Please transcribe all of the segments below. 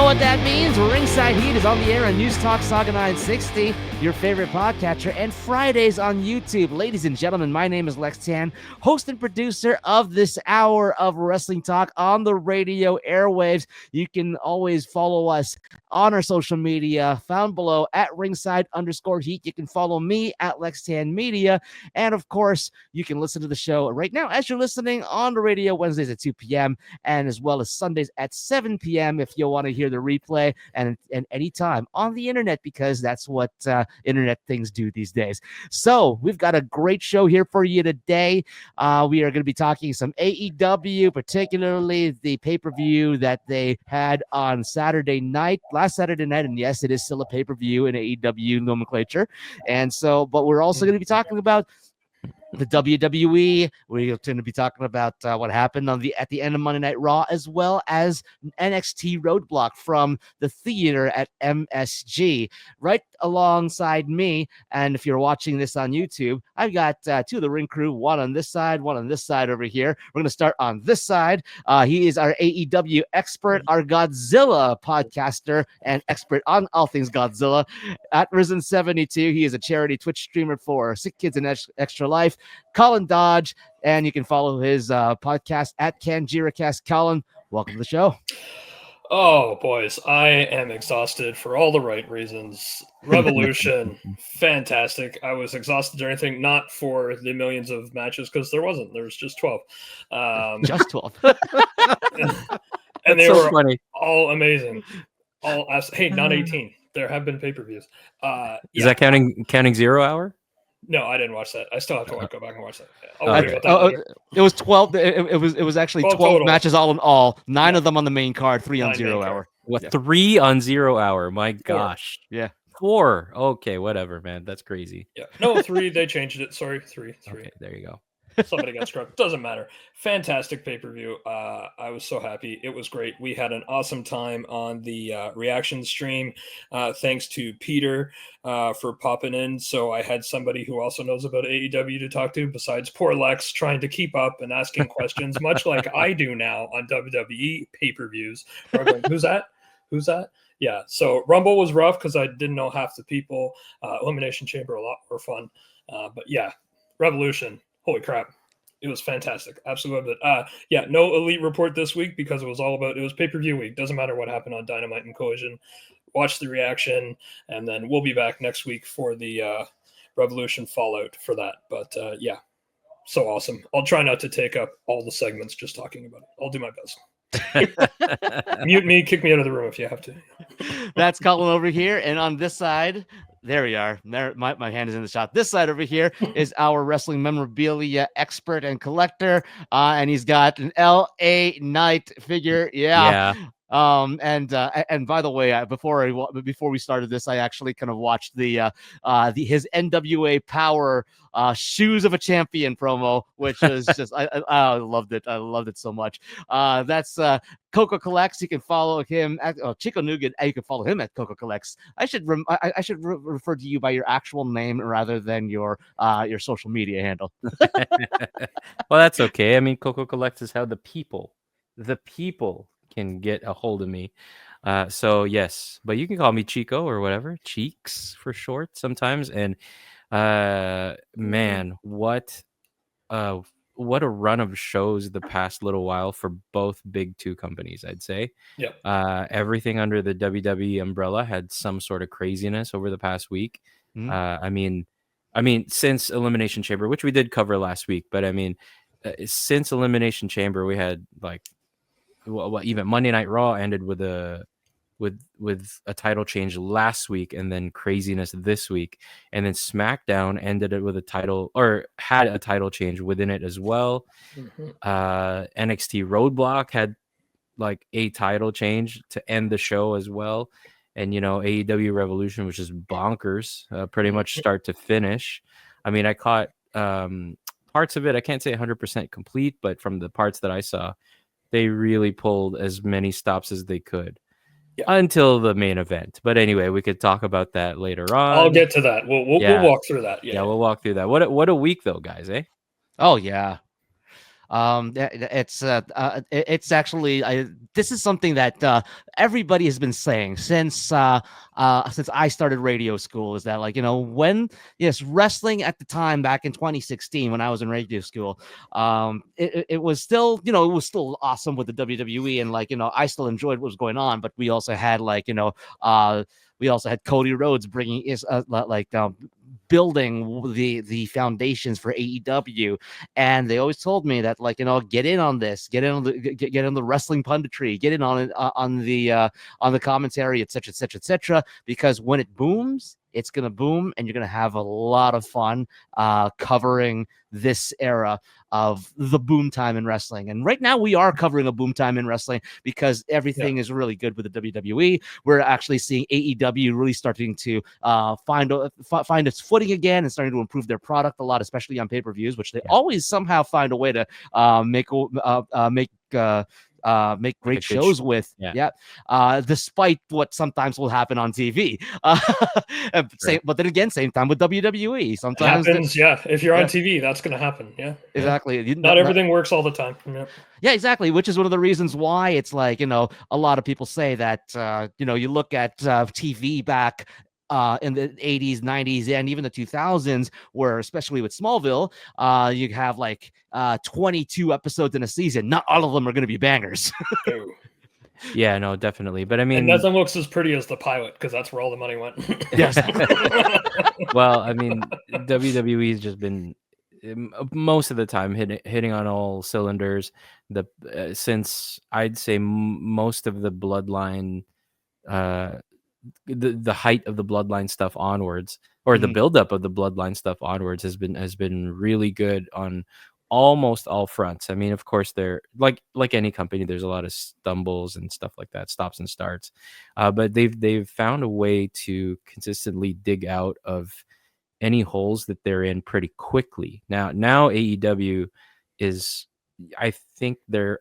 what that means. Ringside Heat is on the air on News Talk Saga 960, your favorite podcatcher, and Fridays on YouTube. Ladies and gentlemen, my name is Lex Tan, host and producer of this hour of wrestling talk on the radio airwaves. You can always follow us on our social media, found below at ringside_heat. You can follow me at Lex Tan Media. And of course, you can listen to the show right now as you're listening on the radio Wednesdays at 2 p.m. and as well as Sundays at 7 p.m. if you want to hear the replay and anytime on the internet, because that's what internet things do these days. So we've got a great show here for you today. We are going to be talking some AEW, particularly the pay-per-view that they had on last Saturday night. And yes, it is still a pay-per-view in AEW nomenclature. And so, but we're also going to be talking about the WWE. We're going to be talking about what happened at the end of Monday Night Raw, as well as NXT Roadblock from the theater at MSG. Right alongside me, and if you're watching this on YouTube, I've got two of the ring crew, one on this side, one on this side over here. We're going to start on this side. He is our AEW expert, our Godzilla podcaster, and expert on all things Godzilla. At Risen72, he is a charity Twitch streamer for Sick Kids and Extra Life. Colin Dodge, and you can follow his podcast at KanjiraCast. Colin, welcome to the show. Oh, boys, I am exhausted for all the right reasons. Revolution, fantastic. I was exhausted during anything, not for the millions of matches, because there wasn't. There was just 12. Just 12. and they were funny. All amazing. Hey, not 18. There have been pay-per-views. Is that counting 0 Hour? No, I didn't watch that. I still have to go back and watch that. It was 12. It was actually 12 total. matches all in all. 9 of them on the main card, 3 on 0 Hour. What? 3 on 0 Hour? My gosh. 4. Yeah. 4. Okay, whatever, man. That's crazy. Yeah. No, 3. They changed it. Sorry, 3. Okay, there you go. Somebody got struck. Doesn't matter. Fantastic pay-per-view. I was so happy. It was great. We had an awesome time on the reaction stream. Thanks to Peter for popping in. So I had somebody who also knows about AEW to talk to, besides poor Lex trying to keep up and asking questions, much like I do now on WWE pay-per-views. Who's that? Who's that? Yeah. So Rumble was rough because I didn't know half the people. Elimination Chamber a lot more fun. But yeah, Revolution. Holy crap. It was fantastic. Absolutely. Yeah, no Elite report this week because it was pay-per-view week. Doesn't matter what happened on Dynamite and Collision. Watch the reaction, and then we'll be back next week for the Revolution Fallout for that. But yeah, so awesome. I'll try not to take up all the segments just talking about it. I'll do my best. Mute me, kick me out of the room if you have to. That's Colin over here, and on this side, there we are. There, my hand is in the shot. This side over here is our wrestling memorabilia expert and collector, and he's got an LA Knight figure. Yeah. And by the way, before we started this, I actually kind of watched his NWA Power Shoes of a Champion promo, which is just I loved it. I loved it so much. That's Coco Collects. You can follow him at Chico Nougat. You can follow him at Coco Collects. I should refer to you by your actual name rather than your social media handle. Well, that's okay. I mean, Coco Collects is how the people can get a hold of me. So yes, but you can call me Chico or whatever, Cheeks for short sometimes. And man, what a run of shows the past little while for both big two companies, I'd say. Yeah. Everything under the WWE umbrella had some sort of craziness over the past week. Mm-hmm. I mean, since Elimination Chamber, which we did cover last week, but I mean, since Elimination Chamber, we had like, even Monday Night Raw ended with a title change last week, and then craziness this week, and then SmackDown ended it with had a title change within it as well. Mm-hmm. NXT Roadblock had like a title change to end the show as well, and AEW Revolution, which is bonkers, pretty much start to finish. I mean, I caught parts of it. I can't say 100% complete, but from the parts that I saw, they really pulled as many stops as they could until the main event. But anyway, we could talk about that later on. I'll get to that. We'll walk through that. Yeah, we'll walk through that. What a week though, guys, eh? Oh yeah. It's actually this is something that everybody has been saying since I started radio school, is that, like, wrestling at the time back in 2016 when I was in radio school, it was still, it was still awesome with the WWE, and, like, I still enjoyed what was going on, but we also had, like, we also had Cody Rhodes bringing building the foundations for AEW, and they always told me that, like, get in on this, get in on the wrestling punditry, get in on it, on the commentary, etc., etc., etc., because when it booms, it's gonna boom, and you're gonna have a lot of fun covering this era of the boom time in wrestling. And right now we are covering a boom time in wrestling because everything is really good with the WWE. We're actually seeing AEW really starting to find its footing again and starting to improve their product a lot, especially on pay-per-views, which they always somehow find a way to make great shows with. Despite what sometimes will happen on TV. But then again, same time with WWE. Sometimes it happens. If you're on TV, that's going to happen. Exactly. Not everything works all the time. Yeah, exactly. Which is one of the reasons why it's like, a lot of people say that, you look at TV back in the 80s, 90s, and even the 2000s, where, especially with Smallville, you have like 22 episodes in a season. Not all of them are going to be bangers. Yeah, no, definitely. But I mean, and nothing looks as pretty as the pilot, because that's where all the money went. Yes. Well, I mean, WWE's just been most of the time hitting on all cylinders. Since I'd say most of the Bloodline, the height of the Bloodline stuff onwards, or the buildup of the Bloodline stuff onwards, has been really good on almost all fronts. I mean, of course, they're like any company, there's a lot of stumbles and stuff like that, stops and starts, but they've found a way to consistently dig out of any holes that they're in pretty quickly. Now AEW is, I think they're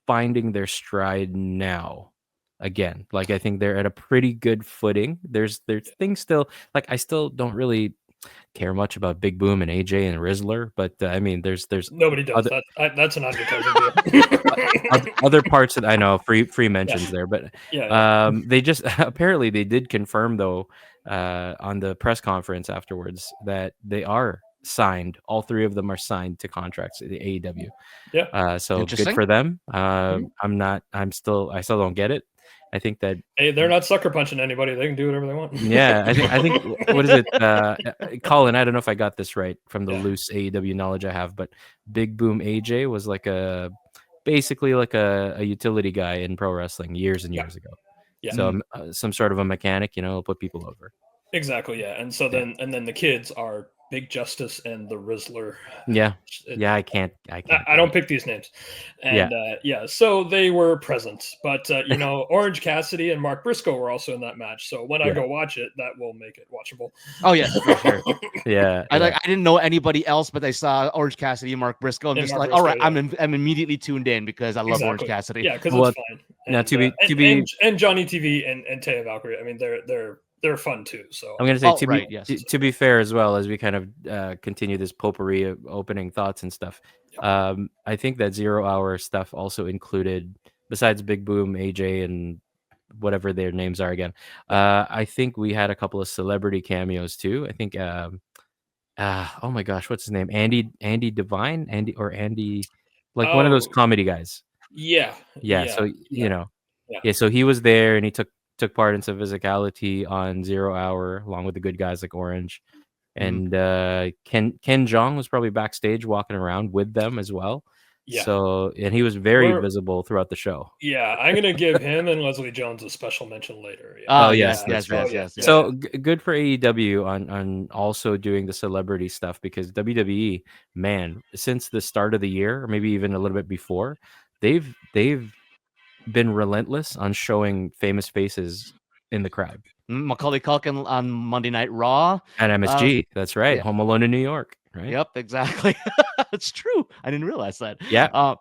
finding their stride now again. Like, I think they're at a pretty good footing. There's things still, like, I still don't really care much about Big Boom and AJ and Rizzler, but I mean, there's nobody does that. That's an advertising deal. Other parts that I know, free mentions there, but they just apparently they did confirm though on the press conference afterwards that they are signed. All three of them are signed to contracts at the AEW. So good for them. I still don't get it. I think that they're not sucker punching anybody. They can do whatever they want. Yeah, I think what is it, Colin? I don't know if I got this right from the loose AEW knowledge I have, but Big Boom AJ was like basically like a utility guy in pro wrestling years and years ago. Yeah. So some sort of a mechanic, put people over. Exactly. Yeah, and so then the kids are Big Justice and the Rizzler. I can't. I don't pick these names. And so they were present. But Orange Cassidy and Mark Briscoe were also in that match. So when I go watch it, that will make it watchable. Oh yeah, for sure. I didn't know anybody else, but I saw Orange Cassidy and Mark Briscoe. I'm just like, all right, I'm immediately tuned in because I love Orange Cassidy. Yeah, because it's fine. And, and Johnny TV and Taya Valkyrie. I mean, they're fun too. So I'm going to say, to be fair as well, as we kind of continue this potpourri of opening thoughts and stuff, I think that 0 Hour stuff also included, besides Big Boom, AJ, and whatever their names are again, I think we had a couple of celebrity cameos too. I think, oh my gosh, what's his name? Andy Devine? Andy, like one of those comedy guys. Yeah. So, so he was there and he took part in some physicality on 0 Hour along with the good guys like Orange, and Ken Jeong was probably backstage walking around with them as well. So, and he was very visible throughout the show. I'm gonna give him and Leslie Jones a special mention later. Yes. So good for AEW on also doing the celebrity stuff, because WWE, man, since the start of the year, or maybe even a little bit before, they've been relentless on showing famous faces in the crowd. Macaulay Culkin on Monday Night Raw and MSG. That's right. Home Alone in New York. Right. Yep, exactly. It's true. I didn't realize that. Yeah.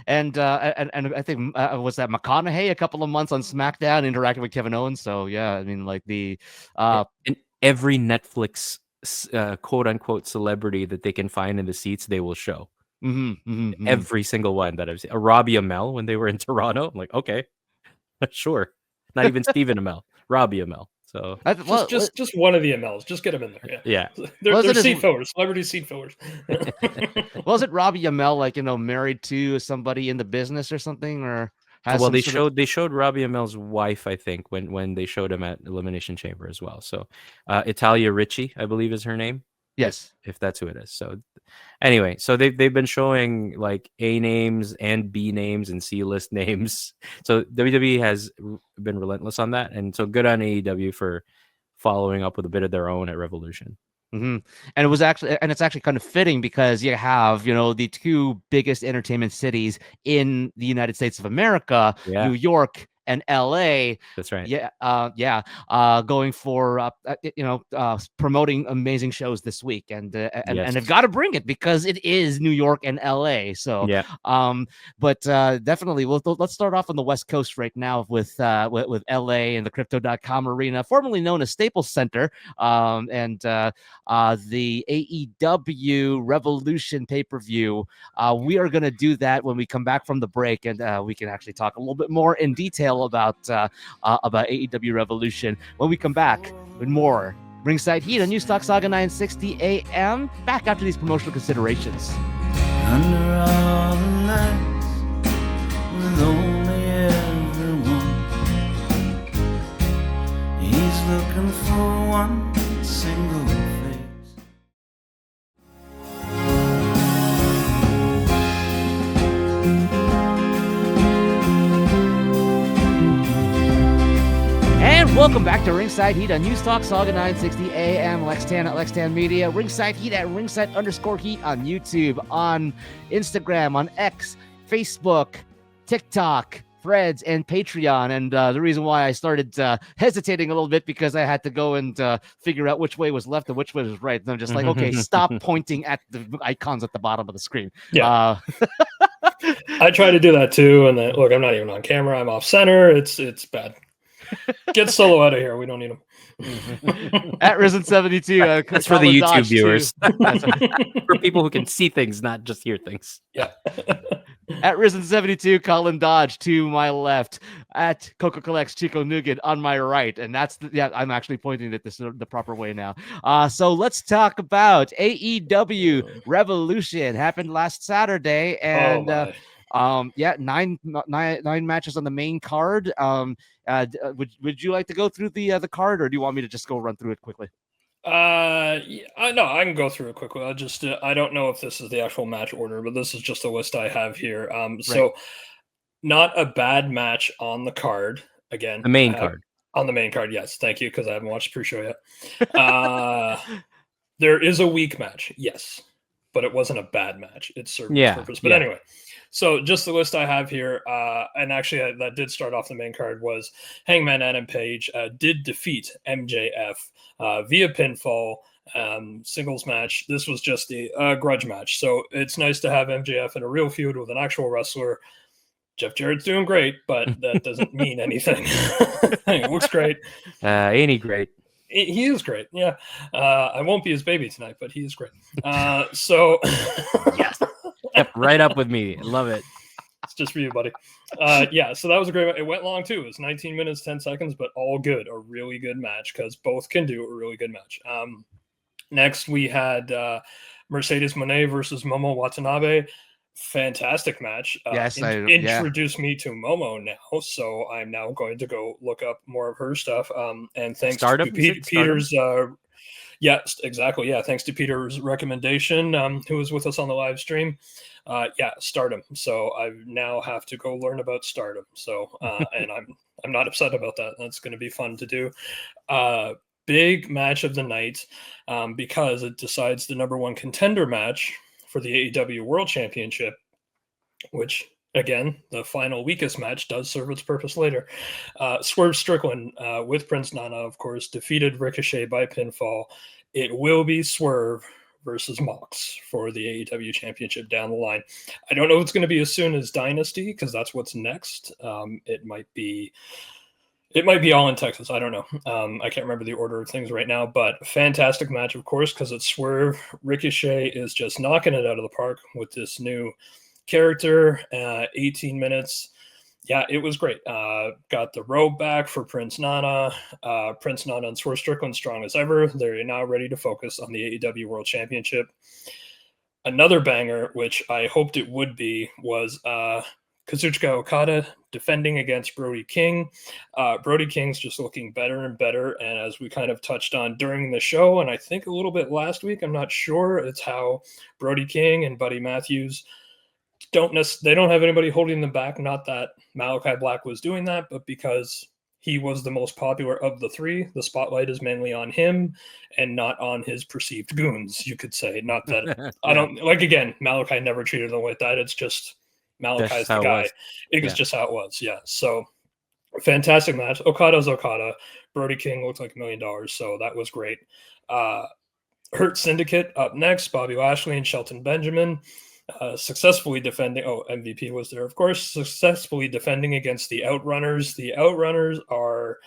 And I think was that McConaughey a couple of months on SmackDown interacting with Kevin Owens. So yeah, I mean, like and every Netflix quote unquote celebrity that they can find in the seats, they will show. Every single one that I've seen. A Robbie Amell when they were in Toronto. I'm like, okay, sure. Not even Stephen Amell, Robbie Amell. So just one of the MLs. Just get them in there. yeah. They're seat fillers, celebrity seat fillers. Wasn't Robbie Amell like, married to somebody in the business or something, or Well, they showed Robbie Amell's wife, I think, when they showed him at Elimination Chamber as well. So Italia Ricci, I believe, is her name. Yes, if that's who it is. So anyway, so they've been showing like A names and B names and C list names. So WWE has been relentless on that, and so good on AEW for following up with a bit of their own at Revolution. And it's actually kind of fitting because you have, the two biggest entertainment cities in the United States of America, New York and LA. That's right. Going for promoting amazing shows this week, and they've got to bring it because it is New York and LA. So but definitely let's start off on the West Coast right now with LA and the Crypto.com arena, formerly known as Staples Center, and the AEW Revolution pay-per-view. We are going to do that when we come back from the break, and we can actually talk a little bit more in detail about AEW Revolution when we come back with more Ringside Heat on News Talk Saga 960 AM. Back after these promotional considerations. Under all the lights, with only everyone, he's looking for one single face. And welcome back to Ringside Heat on News Talk Saga 960 AM. Lex Tan at Lex Tan Media. Ringside Heat at Ringside_Heat on YouTube, on Instagram, on X, Facebook, TikTok, Threads, and Patreon. And the reason why I started hesitating a little bit because I had to go and figure out which way was left and which way was right. And I'm just like, okay, stop pointing at the icons at the bottom of the screen. Yeah. I try to do that too. And then, look, I'm not even on camera. I'm off center. It's bad. Get Solo out of here. We don't need him. At Risen72. That's for the YouTube viewers. For people who can see things, not just hear things. Yeah. At Risen72, Colin Dodge to my left. At Coco Collects, Chico Nougat on my right. And that's I'm actually pointing at this the proper way now. So let's talk about AEW Revolution. Happened last Saturday, and nine matches on the main card. Would you like to go through the card, or do you want me to just go run through it quickly? No, I can go through it quickly. I just I don't know if this is the actual match order, but this is just a list I have here. So not a bad match on the card. Again, the main card. On the main card, yes. Thank you, because I haven't watched the pre-show yet. There is a weak match, yes, but it wasn't a bad match. It served its purpose. But anyway. So just the list I have here, and actually that did start off the main card, was Hangman Adam Page did defeat MJF via pinfall, singles match. This was just the grudge match. So it's nice to have MJF in a real feud with an actual wrestler. Jeff Jarrett's doing great, but that doesn't mean anything. He looks great. Ain't he great? He is great. Yeah. I won't be his baby tonight, but he is great. So yes. Kept right up with me. Love it. It's just for you, buddy. So that was a great. It went long too. It was 19 minutes, 10 seconds, but all good. A really good match because both can do a really good match. Next, we had Mercedes Moné versus Momo Watanabe. Fantastic match. Introduced me to Momo now, so I'm now going to go look up more of her stuff. And thanks to Peter's. Yes, exactly. Yeah, thanks to Peter's recommendation, who was with us on the live stream. Stardom. So I now have to go learn about Stardom. So and I'm not upset about that. That's going to be fun to do. Big match of the night because it decides the number one contender match for the AEW World Championship, which, again, the final weakest match does serve its purpose later. Swerve Strickland with Prince Nana, of course, defeated Ricochet by pinfall. It will be Swerve versus Mox for the AEW Championship down the line. I don't know if it's going to be as soon as Dynasty, because that's what's next. It might be It might be all in Texas. I don't know. I can't remember the order of things right now, but fantastic match, of course, because it's Swerve. Ricochet is just knocking it out of the park with this new character. 18 minutes. Yeah, it was great. Got the robe back for Prince Nana. Prince Nana and Swerve Strickland strong as ever. They're now ready to focus on the AEW World Championship. Another banger, which I hoped it would be, was Kazuchika Okada defending against Brody King. Brody King's just looking better and better, and as we kind of touched on during the show, and I think a little bit last week, I'm not sure, it's how Brody King and Buddy Matthews don't have anybody holding them back. Not that Malachi Black was doing that, but because he was the most popular of the three, the spotlight is mainly on him and not on his perceived goons, you could say. Not that I don't like, again, Malachi never treated them like that. It's just Malachi's the guy. It was just how it was. Yeah. So fantastic match. Okada's Okada. Brody King looked like $1 million. So that was great. Hurt Syndicate up next. Bobby Lashley and Shelton Benjamin. Successfully defending. MVP was there, of course. Successfully defending against the Outrunners. The Outrunners are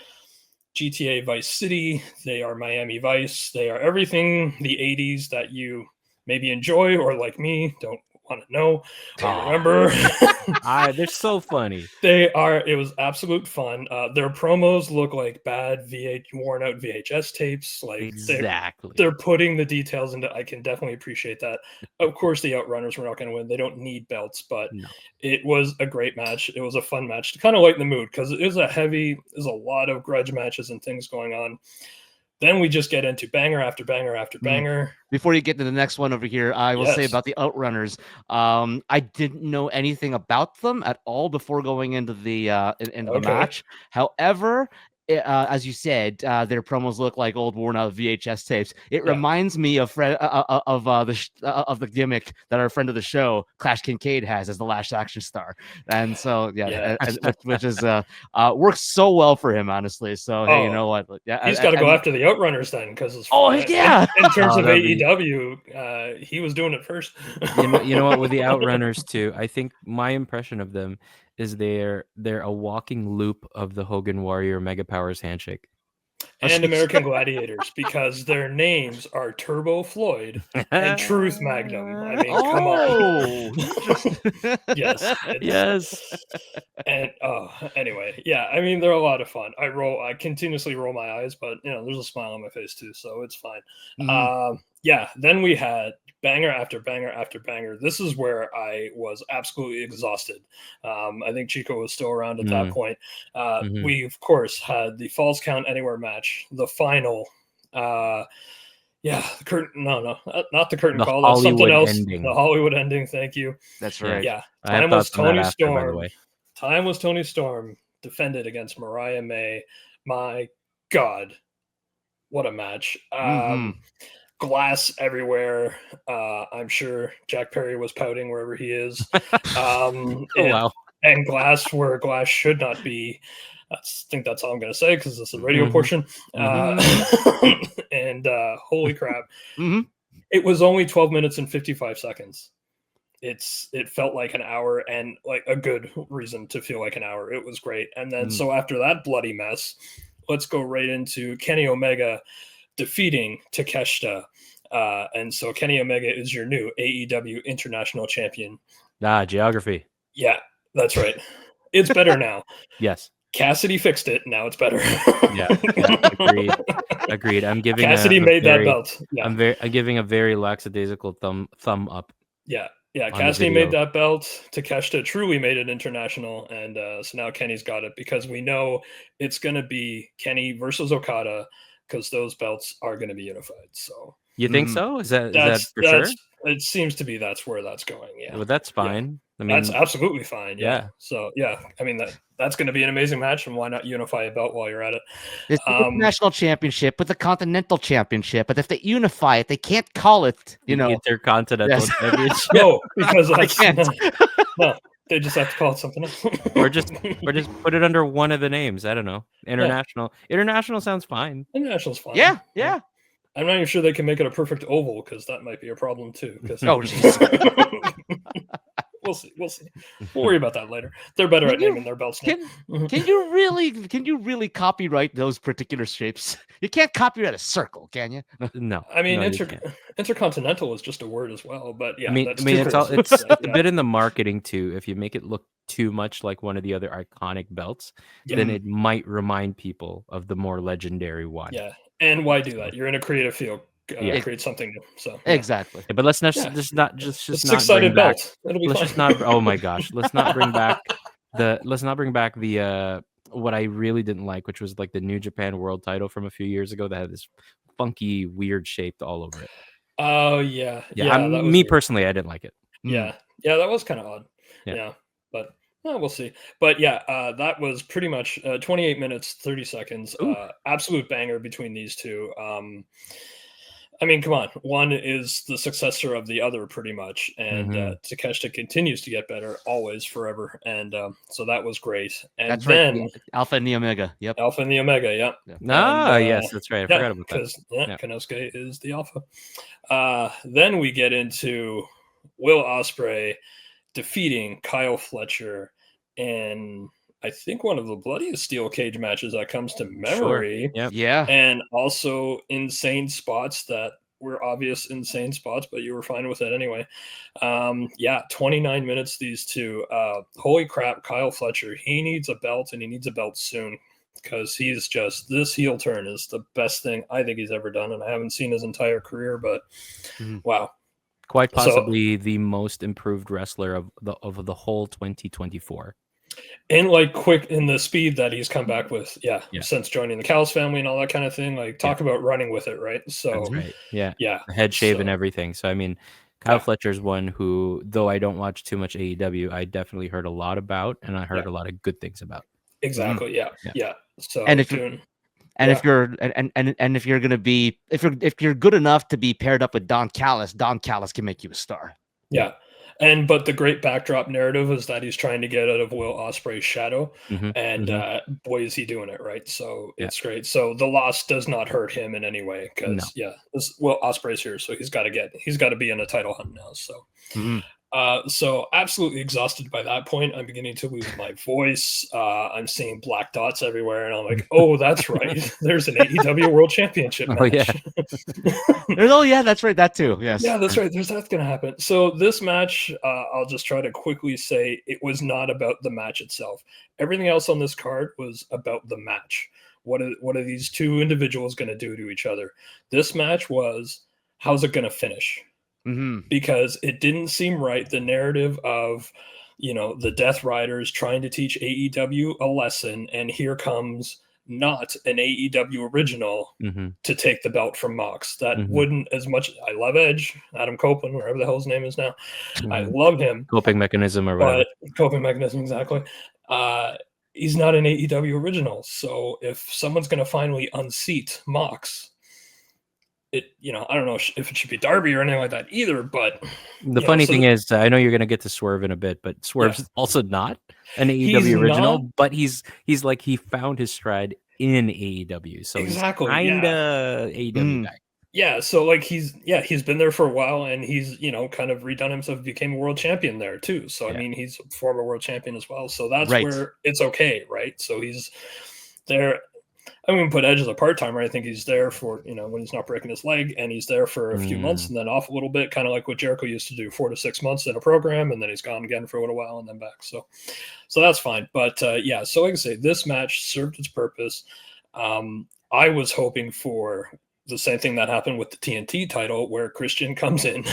GTA Vice City. They are Miami Vice. They are everything the 80s that you maybe enjoy or, like me, don't want to know. Remember. They're so funny. They are. It was absolute fun. Their promos look like bad worn out VHS tapes. Like exactly. They're putting the details into. I can definitely appreciate that. Of course, the Outrunners were not going to win. They don't need belts, but it was a great match. It was a fun match to kind of lighten the mood because there's a lot of grudge matches and things going on. Then we just get into banger after banger after banger. Before you get to the next one over here, I will say about the Outrunners. I didn't know anything about them at all before going into the the match. However, as you said, their promos look like old worn out VHS tapes. It reminds me of the gimmick that our friend of the show, Clash Kincaid, has as the Last Action Star, and so which is works so well for him, honestly. So hey, you know what? Yeah, he's got to go after the Outrunners then, because in terms of AEW, he was doing it first. you know what? With the Outrunners too, I think my impression of them is they're a walking loop of the Hogan Warrior Mega Powers handshake. And American Gladiators, because their names are Turbo Floyd and Truth Magnum. I mean, come on. Yes. And anyway, yeah, I mean, they're a lot of fun. I continuously roll my eyes, but there's a smile on my face too, so it's fine. Then we had banger after banger after banger. This is where I was absolutely exhausted. I think Chico was still around at that point. We, of course, had the Falls Count Anywhere match, the final. The curtain. No, not the curtain call. That's something else. Ending. The Hollywood ending. Thank you. That's right. Yeah. Time was Tony Storm. Time was Tony Storm defended against Mariah May. My God, what a match. Glass everywhere. I'm sure Jack Perry was pouting wherever he is. And glass where glass should not be. I think that's all I'm going to say because this is the radio portion. And holy crap. It was only 12 minutes and 55 seconds. It felt like an hour, and like a good reason to feel like an hour. It was great. And then so after that bloody mess, let's go right into Kenny Omega defeating Takeshita. And so Kenny Omega is your new AEW International Champion. Geography. Yeah, that's right. It's better now. Yes. Cassidy fixed it. Now it's better. Agreed. I'm giving Cassidy made that belt. Yeah. I'm giving a very lackadaisical thumb up. Yeah. Cassidy made that belt. Takeshita truly made it international, and so now Kenny's got it because we know it's going to be Kenny versus Okada, because those belts are going to be unified. So you think so? Is that for sure? It seems to be that's where that's going. Yeah. Well, that's fine. Yeah. I mean, that's absolutely fine. Yeah. So I mean that's going to be an amazing match, and why not unify a belt while you're at it? It's the national championship with the continental championship, but if they unify it, they can't call it. Intercontinental championship. No, because I can't. No. They just have to call it something else. or just put it under one of the names. I don't know. International. Yeah. International sounds fine. International's fine. Yeah. I'm not even sure they can make it a perfect oval, because that might be a problem too. we'll see. We'll worry about that later. They're better at naming their belts now. Can you really copyright those particular shapes? You can't copyright a circle, can you? No. I mean, no, you can't. intercontinental is just a word as well, but yeah, I mean, it's a bit in the marketing too. If you make it look too much like one of the other iconic belts, then it might remind people of the more legendary one. Yeah, and why do that? You're in a creative field. Create something new. So exactly. Yeah, but let's not just it's not six-sided belt. It'll be let's fine. just not. Oh my gosh, let's not bring back the what I really didn't like, which was like the New Japan World Title from a few years ago that had this funky, weird shape all over it. Oh yeah. Me personally, I didn't like it. Yeah, that was kind of odd. Yeah, but we'll see. But yeah, that was pretty much 28 minutes 30 seconds. Absolute banger between these two. I mean, come on. One is the successor of the other, pretty much, and Takeshita continues to get better, always, forever, and so that was great. And that's then right. Alpha and the Omega. Yep. Alpha and the Omega. Yep. Yes, that's right. I forgot about that. Because Konosuke is the Alpha. Then we get into Will Ospreay defeating Kyle Fletcher in, I think, one of the bloodiest steel cage matches that comes to memory. Sure. Yep. Yeah. And also insane spots that were obvious insane spots, but you were fine with it anyway. 29 minutes, these two. Holy crap, Kyle Fletcher. He needs a belt, and he needs a belt soon, because he's just, this heel turn is the best thing I think he's ever done, and I haven't seen his entire career, but wow. Quite possibly the most improved wrestler of the whole 2024. And like quick in the speed that he's come back with, since joining the Callis family and all that kind of thing. Like, talk about running with it, right? So that's right. Yeah. The head shave and everything. So I mean, Kyle Fletcher's one who, though I don't watch too much AEW, I definitely heard a lot about, and I heard a lot of good things about. Exactly. Yeah. So and if you're gonna be, if you're good enough to be paired up with Don Callis can make you a star. Yeah. But the great backdrop narrative is that he's trying to get out of Will Ospreay's shadow, and boy, is he doing it, right? So it's great. So the loss does not hurt him in any way, because Will Ospreay's here, so he's got to be in a title hunt now. So so absolutely exhausted by that point. I'm beginning to lose my voice. I'm seeing black dots everywhere, and I'm like, oh, that's right. There's an AEW World Championship match. That's right. That too. Yes. Yeah, that's right. That's going to happen. So this match, I'll just try to quickly say, it was not about the match itself. Everything else on this card was about the match. What are these two individuals going to do to each other? This match was, how's it going to finish? Because it didn't seem right. The narrative of, the Death Riders trying to teach AEW a lesson, and here comes not an AEW original to take the belt from Mox. That wouldn't, as much. I love Edge, Adam Copeland, whatever the hell his name is now. I love him. Coping mechanism or whatever. Coping mechanism, exactly. He's not an AEW original. So if someone's going to finally unseat Mox, I don't know if it should be Darby or anything like that either, but the funny thing is, I know you're going to get to Swerve in a bit, but Swerve's also not an AEW original, but he's like, he found his stride in AEW. So exactly, he's kind of AEW guy. Yeah. So like, he's been there for a while, and he's, kind of redone himself, became a world champion there too. So, I mean, he's a former world champion as well. So that's where it's okay. Right. So he's there. I'm going to put Edge as a part-timer. I think he's there for, when he's not breaking his leg, and he's there for a few months and then off a little bit, kind of like what Jericho used to do, 4 to 6 months in a program, and then he's gone again for a little while and then back. So that's fine. But so like I say, this match served its purpose. I was hoping for the same thing that happened with the TNT title, where Christian comes in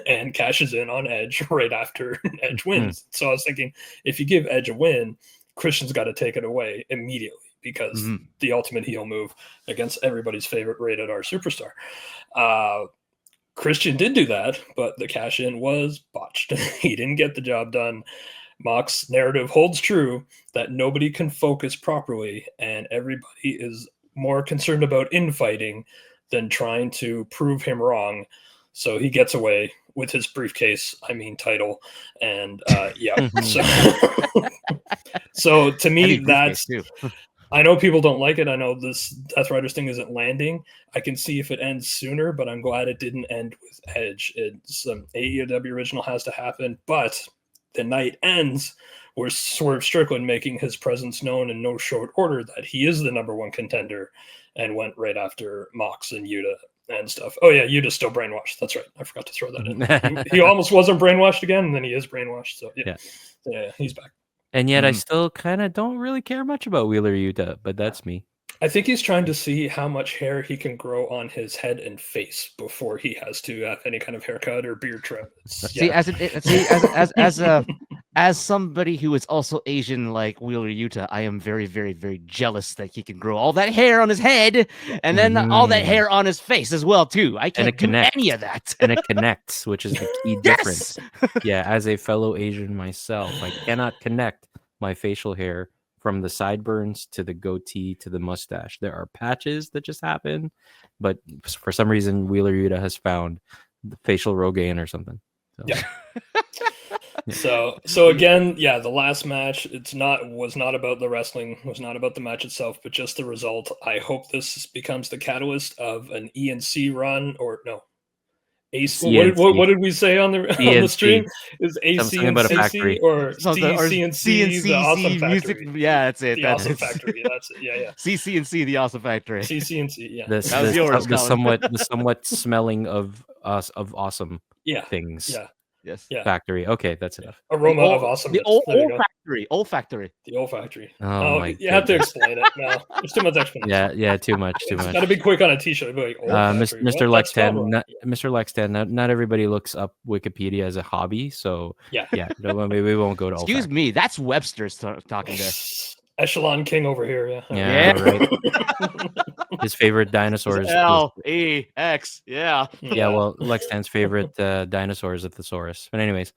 and cashes in on Edge right after Edge wins. So I was thinking, if you give Edge a win, Christian's got to take it away immediately, because the ultimate heel move against everybody's favorite rated R superstar. Christian did do that, but the cash in was botched. He didn't get the job done. Mox's narrative holds true that nobody can focus properly, and everybody is more concerned about infighting than trying to prove him wrong. So he gets away with his briefcase, title. And so to me, that's, I know people don't like it. I know this Death Riders thing isn't landing. I can see if it ends sooner, but I'm glad it didn't end with Edge. It's AEW original has to happen, but the night ends with Swerve Strickland making his presence known in no short order that he is the number one contender, and went right after Mox and Yuta and stuff. Oh yeah, Yuta's still brainwashed. That's right. I forgot to throw that in. He almost wasn't brainwashed again, and then he is brainwashed. So yeah, he's back. And yet I still kind of don't really care much about Wheeler Yuta, but that's me. I think he's trying to see how much hair he can grow on his head and face before he has to have any kind of haircut or beard trim. As somebody who is also Asian like Wheeler Yuta, I am very, very, very jealous that he can grow all that hair on his head and then all that hair on his face as well too. I can't do any of that. And it connects, which is the key difference. Yeah, as a fellow Asian myself, I cannot connect my facial hair from the sideburns to the goatee to the mustache. There are patches that just happen, but for some reason Wheeler Yuta has found the facial Rogaine or something. So. Yeah. So again, yeah, the last match, was not about the wrestling, was not about the match itself, but just the result. I hope this becomes the catalyst of an ENC run, or no, AC. What did we say on the stream? Is AC&C or CNC the Awesome Factory? Yeah, that's it. The Awesome Factory. That's it. Yeah. CC&C, the Awesome Factory. CC&C. Yeah. The somewhat smelling of awesome things. Yeah. Yes. Yeah. Factory. Okay, that's enough. Aroma of awesome. The old factory. Old factory. The old factory. Oh my! You have to explain it now. There's too much explanation. Yeah, too much. Got to be quick on a T-shirt. Like, Mr. Lextan, not everybody looks up Wikipedia as a hobby, so we won't go to. Excuse me, that's Webster's talking there. Echelon King over here. Yeah. Right. His favorite dinosaur is LEX. Yeah. Yeah. Well, Lextan's favorite dinosaur is a thesaurus. But anyways,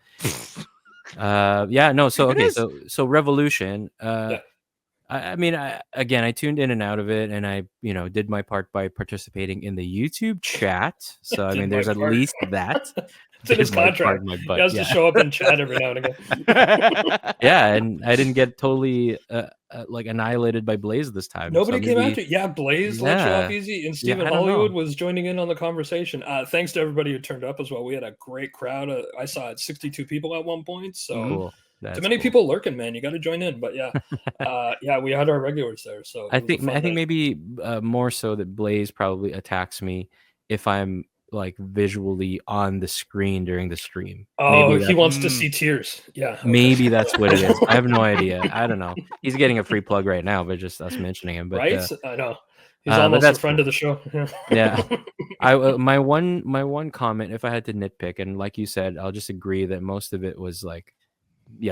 So Revolution. I mean, I tuned in and out of it, and I did my part by participating in the YouTube chat. So I mean, there's at least that. It's in his contract. He has to show up in chat every now and again. Yeah, and I didn't get totally annihilated by Blaze this time. Nobody came after you. Yeah, Blaze let you off easy, and Stephen Hollywood was joining in on the conversation. Thanks to everybody who turned up as well. We had a great crowd. I saw 62 people at one point. So cool. Too many people lurking, man. You got to join in. But we had our regulars there. So I think maybe more so that Blaze probably attacks me if I'm like visually on the screen during the stream. Oh, he wants to see tears. Yeah. Okay. Maybe that's what it is. I have no idea. I don't know. He's getting a free plug right now, but just us mentioning him. But, right? I know. He's almost a friend of the show. Yeah. My one comment, if I had to nitpick, and like you said, I'll just agree that most of it was like,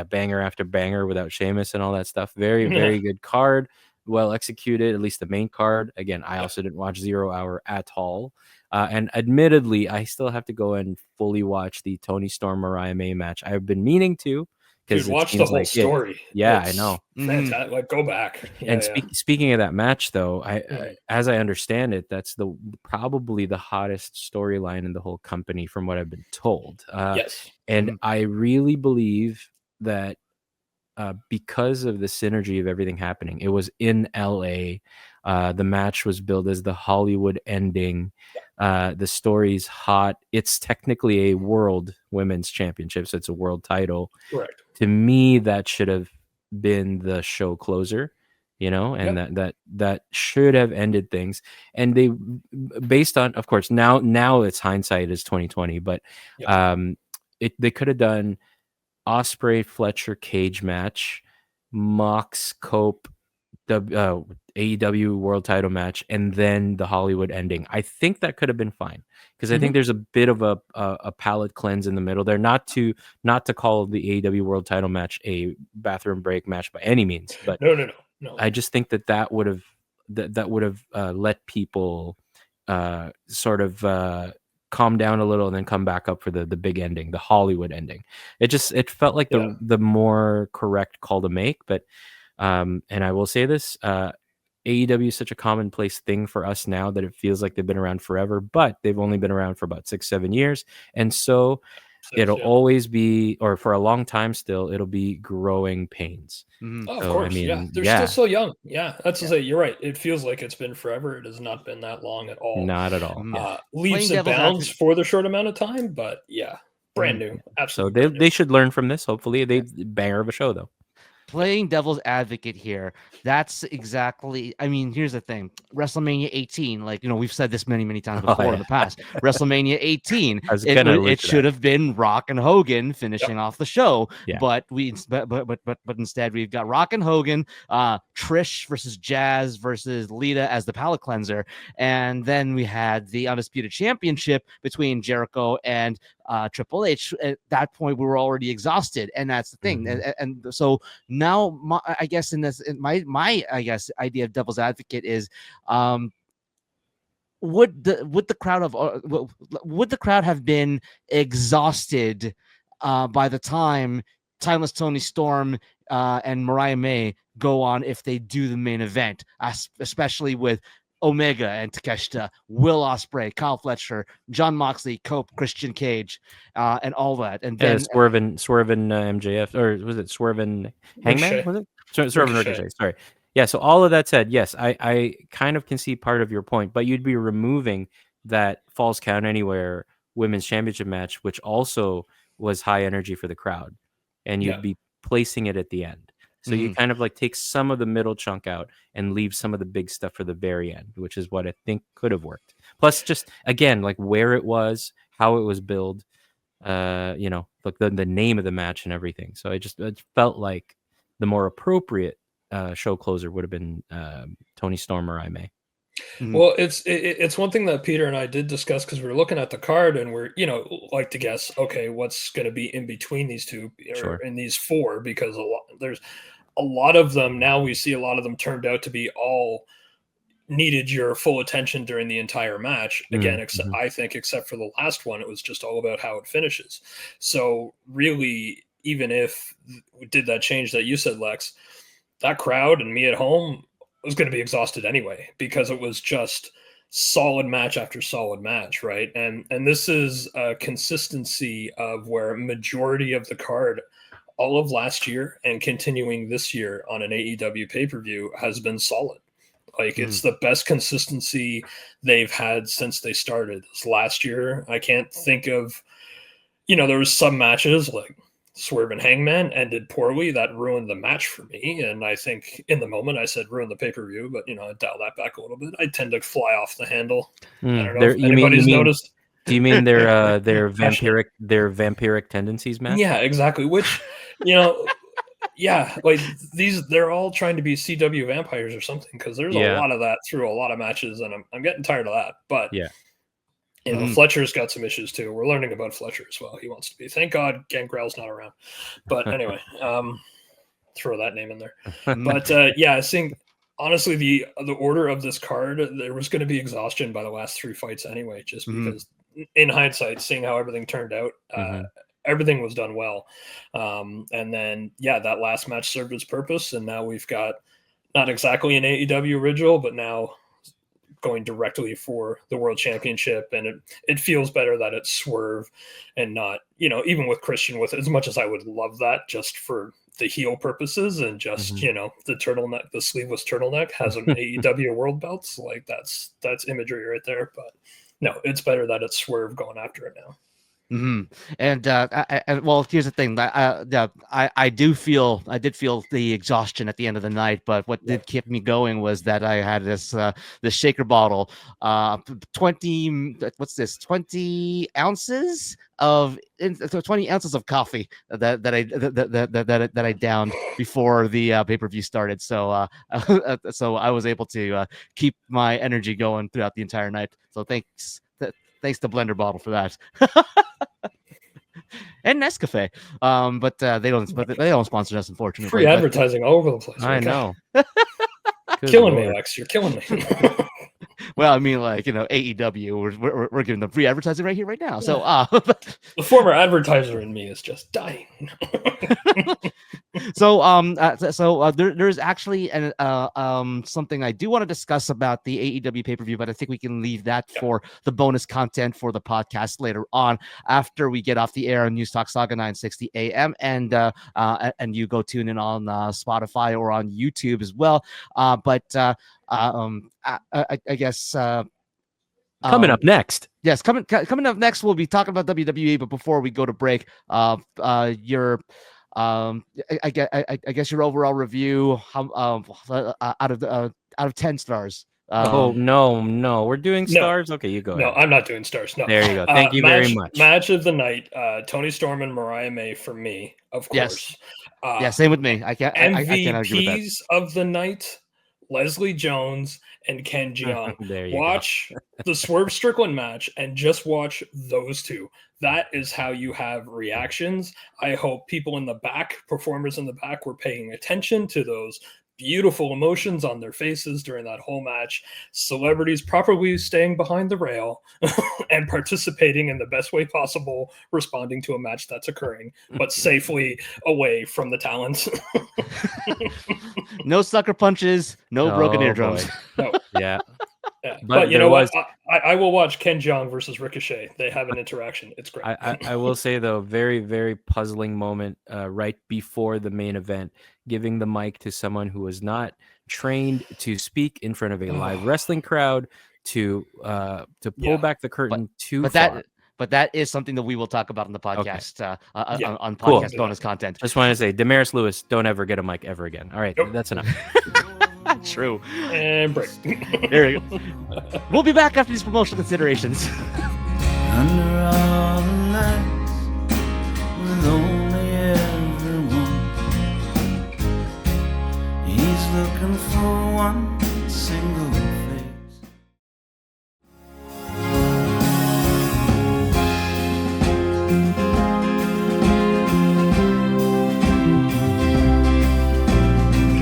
banger after banger without Sheamus and all that stuff. Very, very good card. Well executed, at least the main card. Again, I also didn't watch 0 Hour at all. And admittedly, I still have to go and fully watch the Toni Storm Mariah May match. I've been meaning to. Dude, watch the whole story. I know. Fantastic. Like, go back. Speaking of that match, though, as I understand it, that's probably the hottest storyline in the whole company, from what I've been told. Yes. And I really believe that because of the synergy of everything happening, it was in LA. The match was billed as the Hollywood ending. The story's hot. It's technically a world women's championship, so it's a world title. Correct. To me, that should have been the show closer, and that should have ended things. And they, based on, of course, now it's hindsight is 2020, but they could have done Ospreay Fletcher cage match, Mox Cope AEW world title match, and then the Hollywood ending. I think that could have been fine, because I think there's a bit of a palate cleanse in the middle there. Not to call the AEW world title match a bathroom break match by any means, but no. I just think that would have let people sort of calm down a little and then come back up for the big ending, the Hollywood ending. It felt like the more correct call to make. But and I will say this, AEW is such a commonplace thing for us now that it feels like they've been around forever, but they've only been around for about 6-7 years. And so it'll always be, or for a long time still, it'll be growing pains. Of course. They're still so young. That's to say, you're right. It feels like it's been forever. It has not been that long at all. Not at all. Leaps and bounds for the short amount of time, but brand new, So absolutely. they should learn from this. Hopefully, they banger of a show though. Playing devil's advocate here, that's exactly. I mean, here's the thing: WrestleMania 18, like we've said this many times before in the past. WrestleMania 18, I was gonna allude it to should that. have been Rock and Hogan finishing off the show, Yeah. but instead we've got Rock and Hogan, Trish versus Jazz versus Lita as the palate cleanser, and then we had the Undisputed Championship between Jericho and Triple H. At that point, we were already exhausted, and that's the thing. And so now, I guess my idea of devil's advocate is, would the crowd have been exhausted by the time Timeless Tony Storm and Mariah May go on if they do the main event, especially with Omega and Takeshita, Will Ospreay, Kyle Fletcher, John Moxley, Cope, Christian Cage, and all that, and then Swervin MJF, or was it Swervin Hangman? Ricochet. Was it Swervin Ricochet? Sorry. Yeah. So all of that said, yes, I kind of can see part of your point, but you'd be removing that Falls Count Anywhere Women's Championship match, which also was high energy for the crowd, and you'd be placing it at the end. So you kind of like take some of the middle chunk out and leave some of the big stuff for the very end, which is what I think could have worked. Plus, just again, like where it was, how it was billed, like the name of the match and everything. So it felt like the more appropriate show closer would have been Tony Storm or I May. Well, it's one thing that Peter and I did discuss because we were looking at the card and we're like to guess, okay, what's going to be in between these two or in these four, because there's a lot of them now. We see a lot of them turned out to be all needed your full attention during the entire match. Again, I think except for the last one, it was just all about how it finishes. So really, even if we did that change that you said, Lex, that crowd and me at home was going to be exhausted anyway, because it was just solid match after solid match, right? And this is a consistency of where majority of the card all of last year and continuing this year on an AEW pay-per-view has been solid. Like it's the best consistency they've had since they started. This last year, I can't think of, there was some matches like Swerve and Hangman ended poorly. That ruined the match for me. And I think in the moment I said ruin the pay-per-view, but I dial that back a little bit. I tend to fly off the handle. I don't know if anybody's noticed. Do you mean their vampiric tendencies, Matt? Yeah, exactly. Which, like they're all trying to be CW vampires or something, because there's a lot of that through a lot of matches, and I'm getting tired of that. But Fletcher's got some issues too. We're learning about Fletcher as well. He wants to be. Thank God Gangrel's not around. But anyway, throw that name in there. But I think honestly the order of this card, there was going to be exhaustion by the last three fights anyway, just because in hindsight, seeing how everything turned out, everything was done well. And then that last match served its purpose, and now we've got not exactly an AEW original, but now going directly for the world championship, and it feels better that it's Swerve and not, even with Christian, with as much as I would love that just for the heel purposes and just the turtleneck, the sleeveless turtleneck has an AEW world belts, like that's imagery right there. But no, it's better that it's Swerve going after it now. And well, here's the thing. I did feel the exhaustion at the end of the night, but what did keep me going was that I had this shaker bottle, 20 ounces of 20 ounces of coffee that I downed before the pay-per-view started. So so I was able to keep my energy going throughout the entire night. So thanks to Blender Bottle for that. And Nescafe, but they don't sponsor us, unfortunately. Free advertising all over the place. I know. Killing me, Lex. You're killing me. Well, I mean, like, AEW, we're giving them free advertising right here, right now. So, the former advertiser in me is just dying. So there's actually something I do want to discuss about the AEW pay-per-view, but I think we can leave that for the bonus content for the podcast later on, after we get off the air on News Talk Saga 960 AM, and you go tune in on Spotify or on YouTube as well. But I guess Coming up next. Yes, coming up next, we'll be talking about WWE. But before we go to break, your I guess your overall review out of 10 stars. No, we're doing stars. Okay, you go ahead. No, I'm not doing stars. No, there you go. Thank you very much. Match of the night: Tony Storm and Mariah May for me, of course. Yeah, same with me. I can't argue with that. MVPs of the night: Leslie Jones and Ken Jeong. Watch the Swerve Strickland match and just watch those two. That is how you have reactions. I hope people in the back, performers in the back, were paying attention to those beautiful emotions on their faces during that whole match. Celebrities properly staying behind the rail and participating in the best way possible, responding to a match that's occurring, but safely away from the talent. No sucker punches, no broken eardrums. No. Yeah. But you know what? I will watch Ken Jeong versus Ricochet. They have an interaction. It's great. I will say, though, very, very puzzling moment right before the main event, giving the mic to someone who was not trained to speak in front of a live wrestling crowd, to pull back the curtain too far. But that is something that we will talk about on the podcast, on podcast bonus content. Just wanted to say, Damaris Lewis, don't ever get a mic ever again. All right, that's enough. True. And break. There you go. We'll be back after these promotional considerations. Under all the lights, with only everyone, he's looking for one single face.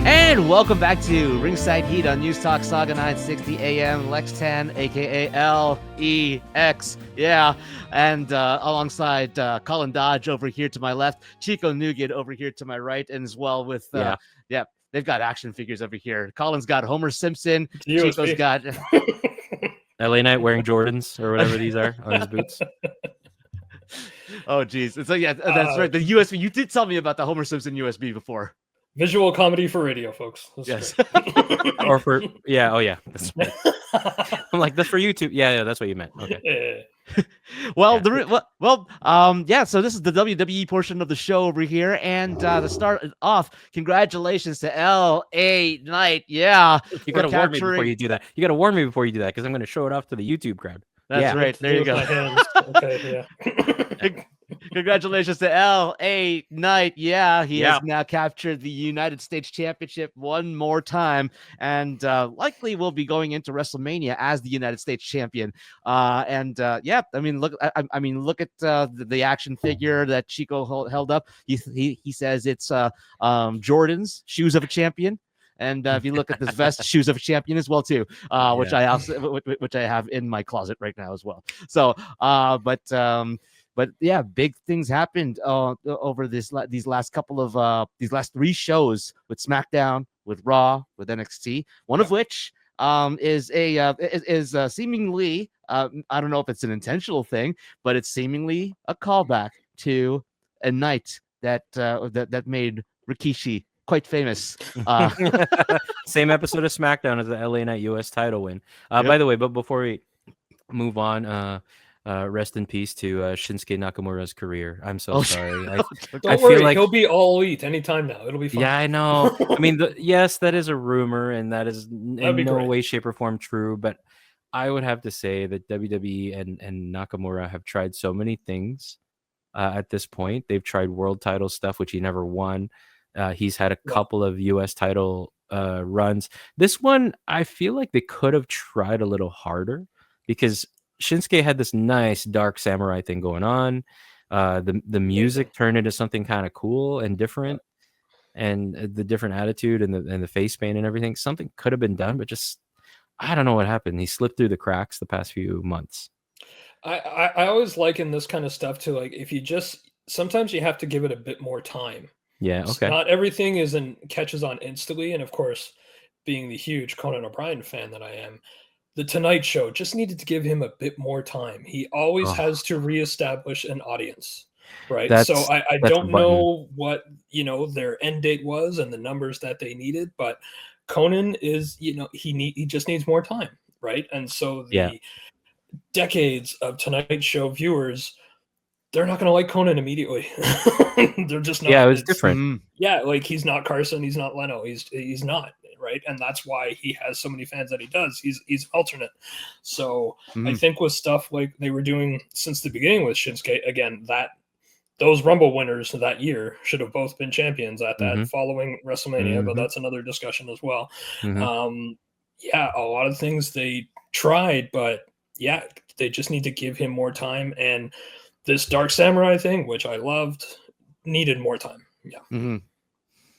And welcome back to Ringside Heat on News Talk Saga 960 AM. Lex 10, aka LEX. Yeah. And alongside Colin Dodge over here to my left, Chico Nougat over here to my right, and as well with they've got action figures over here. Colin's got Homer Simpson. Chico's got LA Knight wearing Jordans or whatever these are on his boots. Oh geez. So yeah, that's right. The USB. You did tell me about the Homer Simpson USB before. Visual comedy for radio, folks. That's Or for that's right. I'm like, that's for YouTube. Yeah, that's what you meant. Okay. So this is the WWE portion of the show over here, and to start it off, congratulations to LA Knight. Yeah, you gotta warn me before you do that. Because I'm gonna show it off to the YouTube crowd. That's right. There you go. Okay, yeah. Congratulations to LA Knight. Yeah, he has now captured the United States Championship one more time, and likely will be going into WrestleMania as the United States Champion. Look at the action figure that Chico held up. He says it's Jordan's shoes of a champion. And if you look at this vest, shoes of a champion as well too, which I have in my closet right now as well. So, but yeah, big things happened over these last three shows with SmackDown, with Raw, with NXT. One of which is seemingly I don't know if it's an intentional thing, but it's seemingly a callback to a night that made Rikishi quite famous. Same episode of SmackDown as the LA Knight US title win. By the way, but before we move on, rest in peace to Shinsuke Nakamura's career. I'm so sorry. Don't worry, like he'll be all elite anytime now. It'll be fine. Yeah, I know. I mean, yes, that is a rumor, and that is in no way, shape, or form true. But I would have to say that WWE and Nakamura have tried so many things at this point. They've tried world title stuff, which he never won. He's had a couple of US title runs. This one, I feel like they could have tried a little harder, because Shinsuke had this nice dark samurai thing going on. The music turned into something kind of cool and different, and the different attitude and the face paint and everything. Something could have been done, but just I don't know what happened. He slipped through the cracks the past few months. I always liken this kind of stuff to, like, if you just sometimes you have to give it a bit more time. Yeah, okay. Not everything catches on instantly, and of course, being the huge Conan O'Brien fan that I am, The Tonight Show just needed to give him a bit more time. He always has to reestablish an audience, right? So I don't know what, their end date was and the numbers that they needed, but Conan is, he just needs more time, right? And so decades of Tonight Show viewers, they're not going to like Conan immediately. They're just not. Yeah, it was different. Yeah, like he's not Carson, he's not Leno, he's not, right? And that's why he has so many fans that he does. He's alternate. So I think with stuff like they were doing since the beginning with Shinsuke, again, that those Rumble winners that year should have both been champions at that following WrestleMania, but that's another discussion as well. Yeah, a lot of things they tried, but yeah, they just need to give him more time. And this Dark Samurai thing, which I loved, needed more time. Yeah.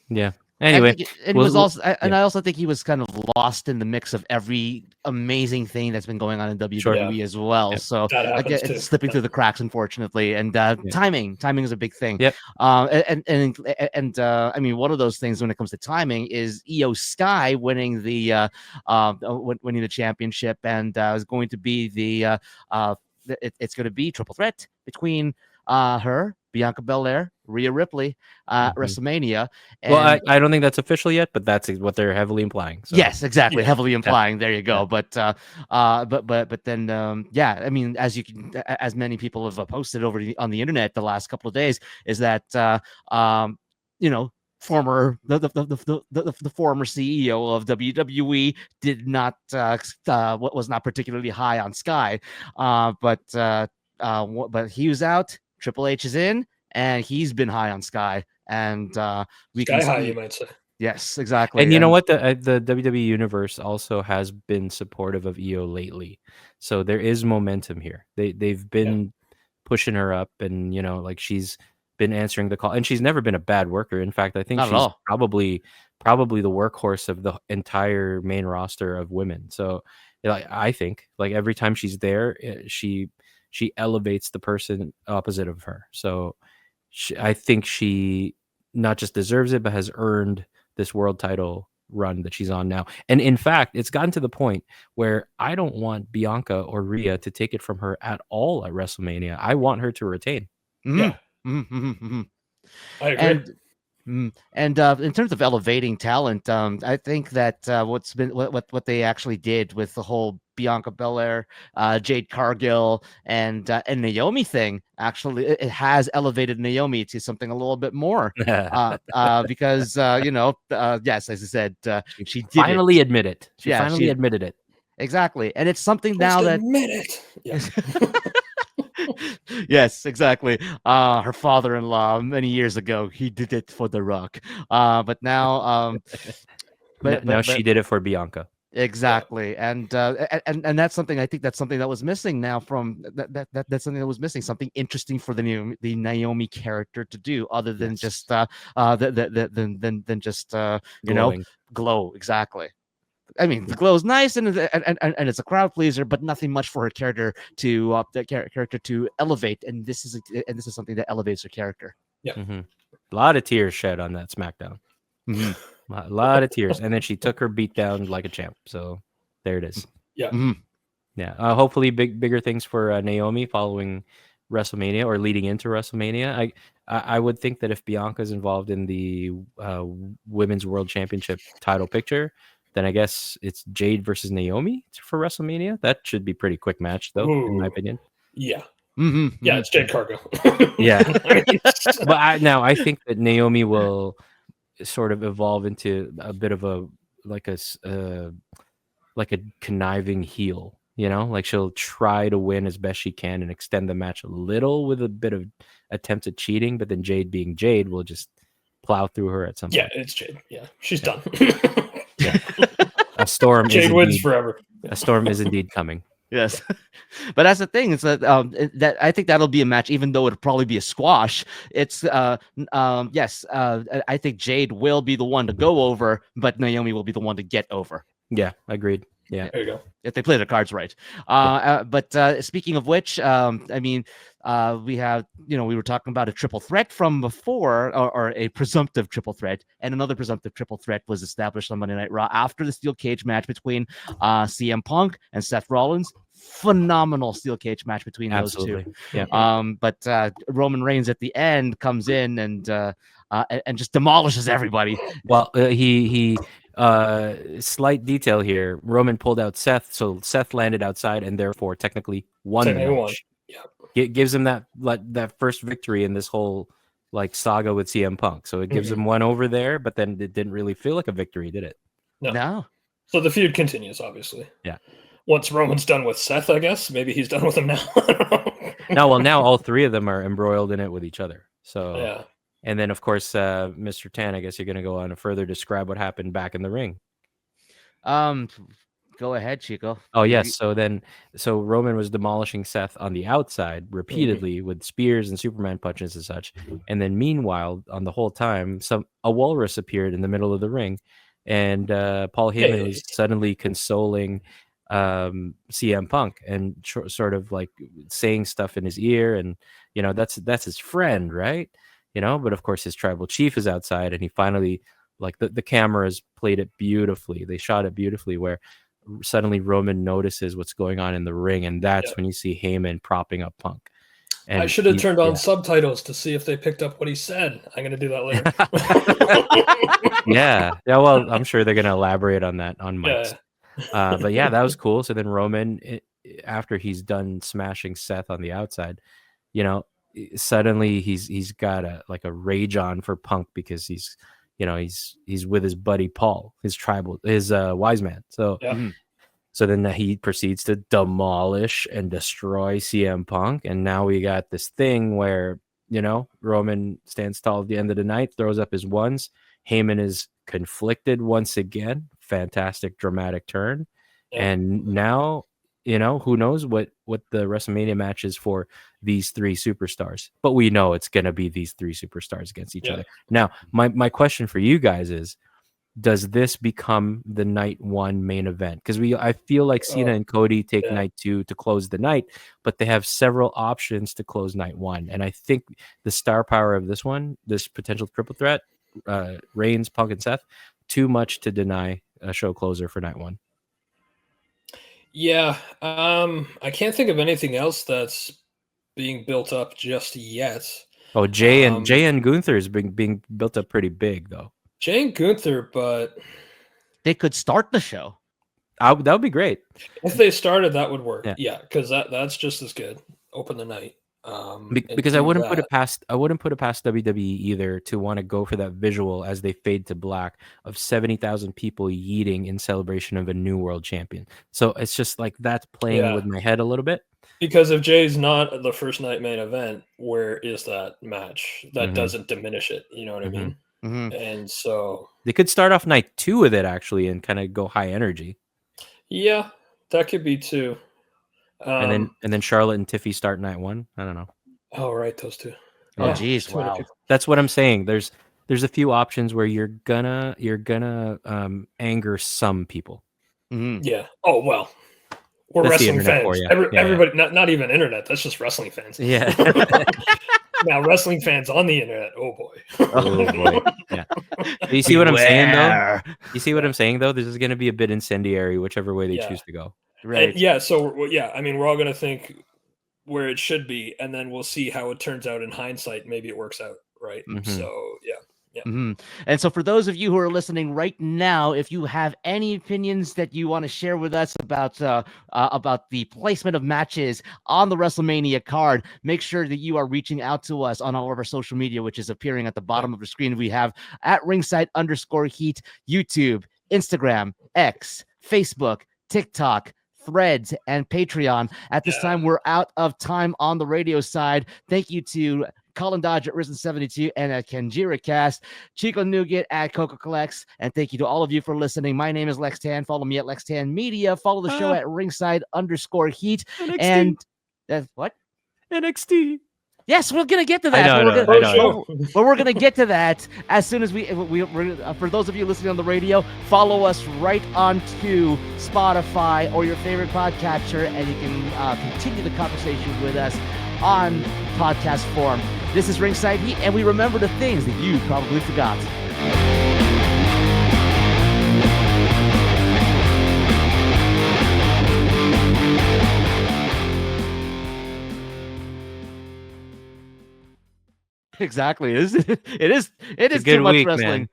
Yeah. Anyway, it was also, and I also think he was kind of lost in the mix of every amazing thing that's been going on in WWE as well. Yeah. So again, it's slipping through the cracks, unfortunately. And timing is a big thing. Yep. And I mean, one of those things when it comes to timing is Io Sky winning the championship, and is going to be it's going to be triple threat between her, Bianca Belair, Rhea Ripley, WrestleMania. And well, I don't think that's official yet, but that's what they're heavily implying. So. Yes, exactly, heavily implying. There you go. Yeah. But then, yeah, I mean, as many people have posted over on the internet the last couple of days, is that you know, the former CEO of WWE did not was not particularly high on Sky, but he was out. Triple H is in, and he's been high on Sky, and we Sky can high, you might say. Yes, exactly. And you know what? The WWE universe also has been supportive of Io lately, so there is momentum here. They've been pushing her up, and you know, like she's been answering the call, and she's never been a bad worker. In fact, I think she's probably the workhorse of the entire main roster of women. So, like, I think like every time she's there, she elevates the person opposite of her. So I think she not just deserves it, but has earned this world title run that she's on now. And in fact, it's gotten to the point where I don't want Bianca or Rhea to take it from her at all at WrestleMania. I want her to retain. Yeah. I agree. And in terms of elevating talent, I think that what they actually did with the whole Bianca Belair, Jade Cargill, and Naomi thing, actually, it has elevated Naomi to something a little bit more. Because yes, as I said, she did finally admit it. She finally admitted it. Exactly, and it's something now that admit it. Yeah. Yes, exactly. Her father-in-law many years ago, he did it for The Rock. But now, now she did it for Bianca. Exactly, and that's something. I think that's something that was missing now from that's something that was missing. Something interesting for the Naomi character to do, other than just than just glow. Exactly. I mean, the glow is nice and it's a crowd pleaser, but nothing much for her character to elevate. And this is something that elevates her character. Yeah, a lot of tears shed on that SmackDown. A lot of tears, and then she took her beat down like a champ. So there it is. Yeah, yeah. Hopefully, bigger things for Naomi following WrestleMania or leading into WrestleMania. I would think that if Bianca's involved in the Women's World Championship title picture, then I guess it's Jade versus Naomi for WrestleMania. That should be a pretty quick match, though, in my opinion. Yeah. Yeah, it's Jade Cargill. Yeah. But I think that Naomi will sort of evolve into a bit of a conniving heel, you know? Like she'll try to win as best she can and extend the match a little with a bit of attempts at cheating, but then Jade being Jade will just plow through her at some point. Yeah, it's Jade. Yeah, she's done. Yeah. A storm. Jade wins forever. A storm is indeed coming. Yes, but that's the thing. It's that I think that'll be a match, even though it'll probably be a squash. It's yes. I think Jade will be the one to go over, but Naomi will be the one to get over. Yeah, agreed. Yeah, there you go. If they play their cards right. But speaking of which, I mean, we have, we were talking about a triple threat from before, or a presumptive triple threat, and another presumptive triple threat was established on Monday Night Raw after the steel cage match between CM Punk and Seth Rollins. Phenomenal steel cage match between those two. Yeah. But Roman Reigns at the end comes in and just demolishes everybody. Well, he Slight detail here. Roman pulled out Seth, so Seth landed outside and therefore technically won the match. Yeah. Gives him that first victory in this whole like saga with CM Punk. So it gives him one over there, but then it didn't really feel like a victory, did it? No. So the feud continues, obviously. Yeah. Once Roman's done with Seth, I guess maybe he's done with him now. I don't know. Now all three of them are embroiled in it with each other. So Yeah. And then, of course, Mr. Tan, I guess you're going to go on to further describe what happened back in the ring. Go ahead, Chico. Oh, yes. So Roman was demolishing Seth on the outside repeatedly with spears and Superman punches and such. And then meanwhile, on the whole time, a walrus appeared in the middle of the ring. And Paul Heyman was suddenly consoling CM Punk and sort of like saying stuff in his ear. And, that's his friend, right? But of course his tribal chief is outside, and he finally, like, the cameras played it beautifully. They shot it beautifully where suddenly Roman notices what's going on in the ring, and that's when you see Heyman propping up Punk. And I should have turned on subtitles to see if they picked up what he said. I'm going to do that later. Yeah. Well, I'm sure they're going to elaborate on that on mics. Yeah. But yeah, that was cool. So then Roman, after he's done smashing Seth on the outside, suddenly he's got a rage on for Punk because he's with his buddy Paul, his wise man. So so then he proceeds to demolish and destroy CM Punk, and now we got this thing where Roman stands tall at the end of the night, throws up his ones. Heyman is conflicted once again. Fantastic dramatic turn, and now who knows what the WrestleMania match is for these three superstars, but we know it's going to be these three superstars against each other. Now, my question for you guys is, does this become the night one main event? Because I feel like Cena and Cody take night two to close the night, but they have several options to close night one. And I think the star power of this potential triple threat, Reigns, Punk, and Seth, too much to deny a show closer for night one. Yeah, I can't think of anything else that's being built up just yet. Oh, Jay and Gunther is being built up pretty big, though. Jay and Gunther, but they could start the show. That would be great. If they started, that would work. Yeah, because that's just as good. Open the night. Because I wouldn't put it past WWE either to want to go for that visual as they fade to black of 70,000 people yeeting in celebration of a new world champion. So it's just like that's playing with my head a little bit. Because if Jay's not the first night main event, where is that match? That doesn't diminish it. You know what I mean? And so they could start off night two with it actually and kind of go high energy. Yeah, that could be too. And then Charlotte and Tiffy start night one. I don't know. Oh, right, those two. Oh, geez, wow. That's what I'm saying. There's a few options where you're gonna anger some people. Yeah. Oh well, we're that's wrestling fans. Everybody, not even internet. That's just wrestling fans. Yeah. Now wrestling fans on the internet. Oh boy. Oh boy. Yeah. You see what I'm saying though? You see what I'm saying though? This is going to be a bit incendiary, whichever way they choose to go. Right. And I mean, we're all going to think where it should be, and then we'll see how it turns out in hindsight. Maybe it works out, right? So, yeah. And so for those of you who are listening right now, if you have any opinions that you want to share with us about the placement of matches on the WrestleMania card, make sure that you are reaching out to us on all of our social media, which is appearing at the bottom of the screen. We have at Ringside_Heat, YouTube, Instagram, X, Facebook, TikTok, Threads, and Patreon. At this time, we're out of time on the radio side. Thank you to Colin Dodge at Risen72 and at Kenjira Cast, Chico Nougat at Coco Collects, and thank you to all of you for listening. My name is Lex Tan. Follow me at Lex Tan Media. Follow the show at Ringside_Heat. NXT. And that's what? NXT. Yes, we're gonna get to that. I know. But we're gonna get to that as soon as we for those of you listening on the radio, follow us right onto Spotify or your favorite podcatcher, and you can continue the conversation with us on podcast form. This is Ringside Heat, and we remember the things that you probably forgot. Exactly. It is too much week, wrestling. Man.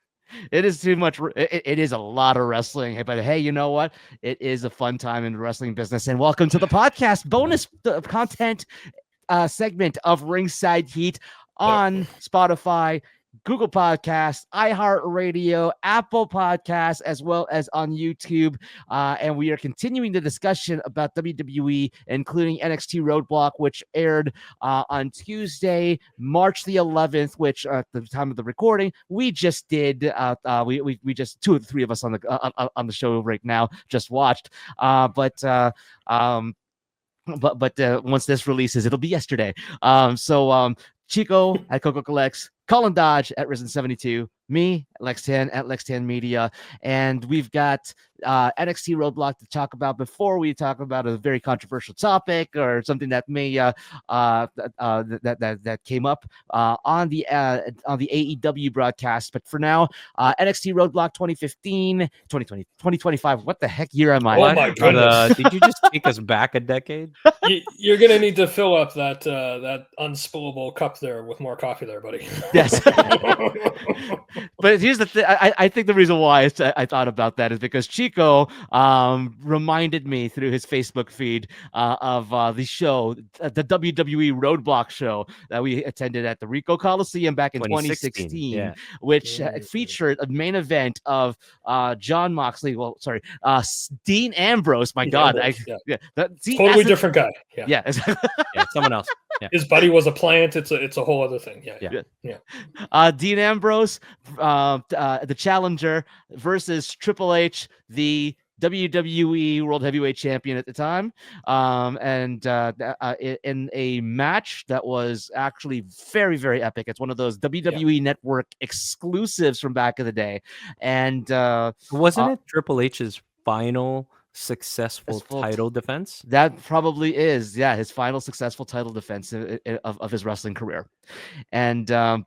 It is too much. It is a lot of wrestling. But hey, you know what? It is a fun time in the wrestling business. And welcome to the podcast bonus content segment of Ringside Heat on Spotify, Google Podcasts, iHeartRadio, Apple Podcasts, as well as on YouTube. And we are continuing the discussion about WWE, including NXT Roadblock, which aired on Tuesday, March the 11th, which at the time of the recording, we just did. We just, two of the three of us on the show right now just watched. But once this releases, it'll be yesterday. Chico at Coco Collects, Colin Dodge at Risen72, me, Lex10 at Lex10 Media, and we've got NXT Roadblock to talk about before we talk about a very controversial topic or something that may that came up on the AEW broadcast. But for now, NXT Roadblock 2015, 2020, 2025. What the heck year am I? Oh my goodness! Did you just take us back a decade? You're gonna need to fill up that unspillable cup there with more coffee, there, buddy. Yes. But here's the thing. I think the reason why I thought about that is because Chico reminded me through his Facebook feed of the show, the WWE Roadblock show that we attended at the Rico Coliseum back in 2016, which featured a main event of John Moxley. Well, sorry, Dean Ambrose. My God, Totally different guy. Yeah, someone else. Yeah. His buddy was a plant. It's a whole other thing. Yeah. Dean Ambrose, the challenger, versus Triple H, the WWE World Heavyweight Champion at the time, in a match that was actually very, very epic. It's one of those WWE Network exclusives from back in the day, and wasn't it Triple H's final successful title defense? That probably is, his final successful title defense of his wrestling career, and I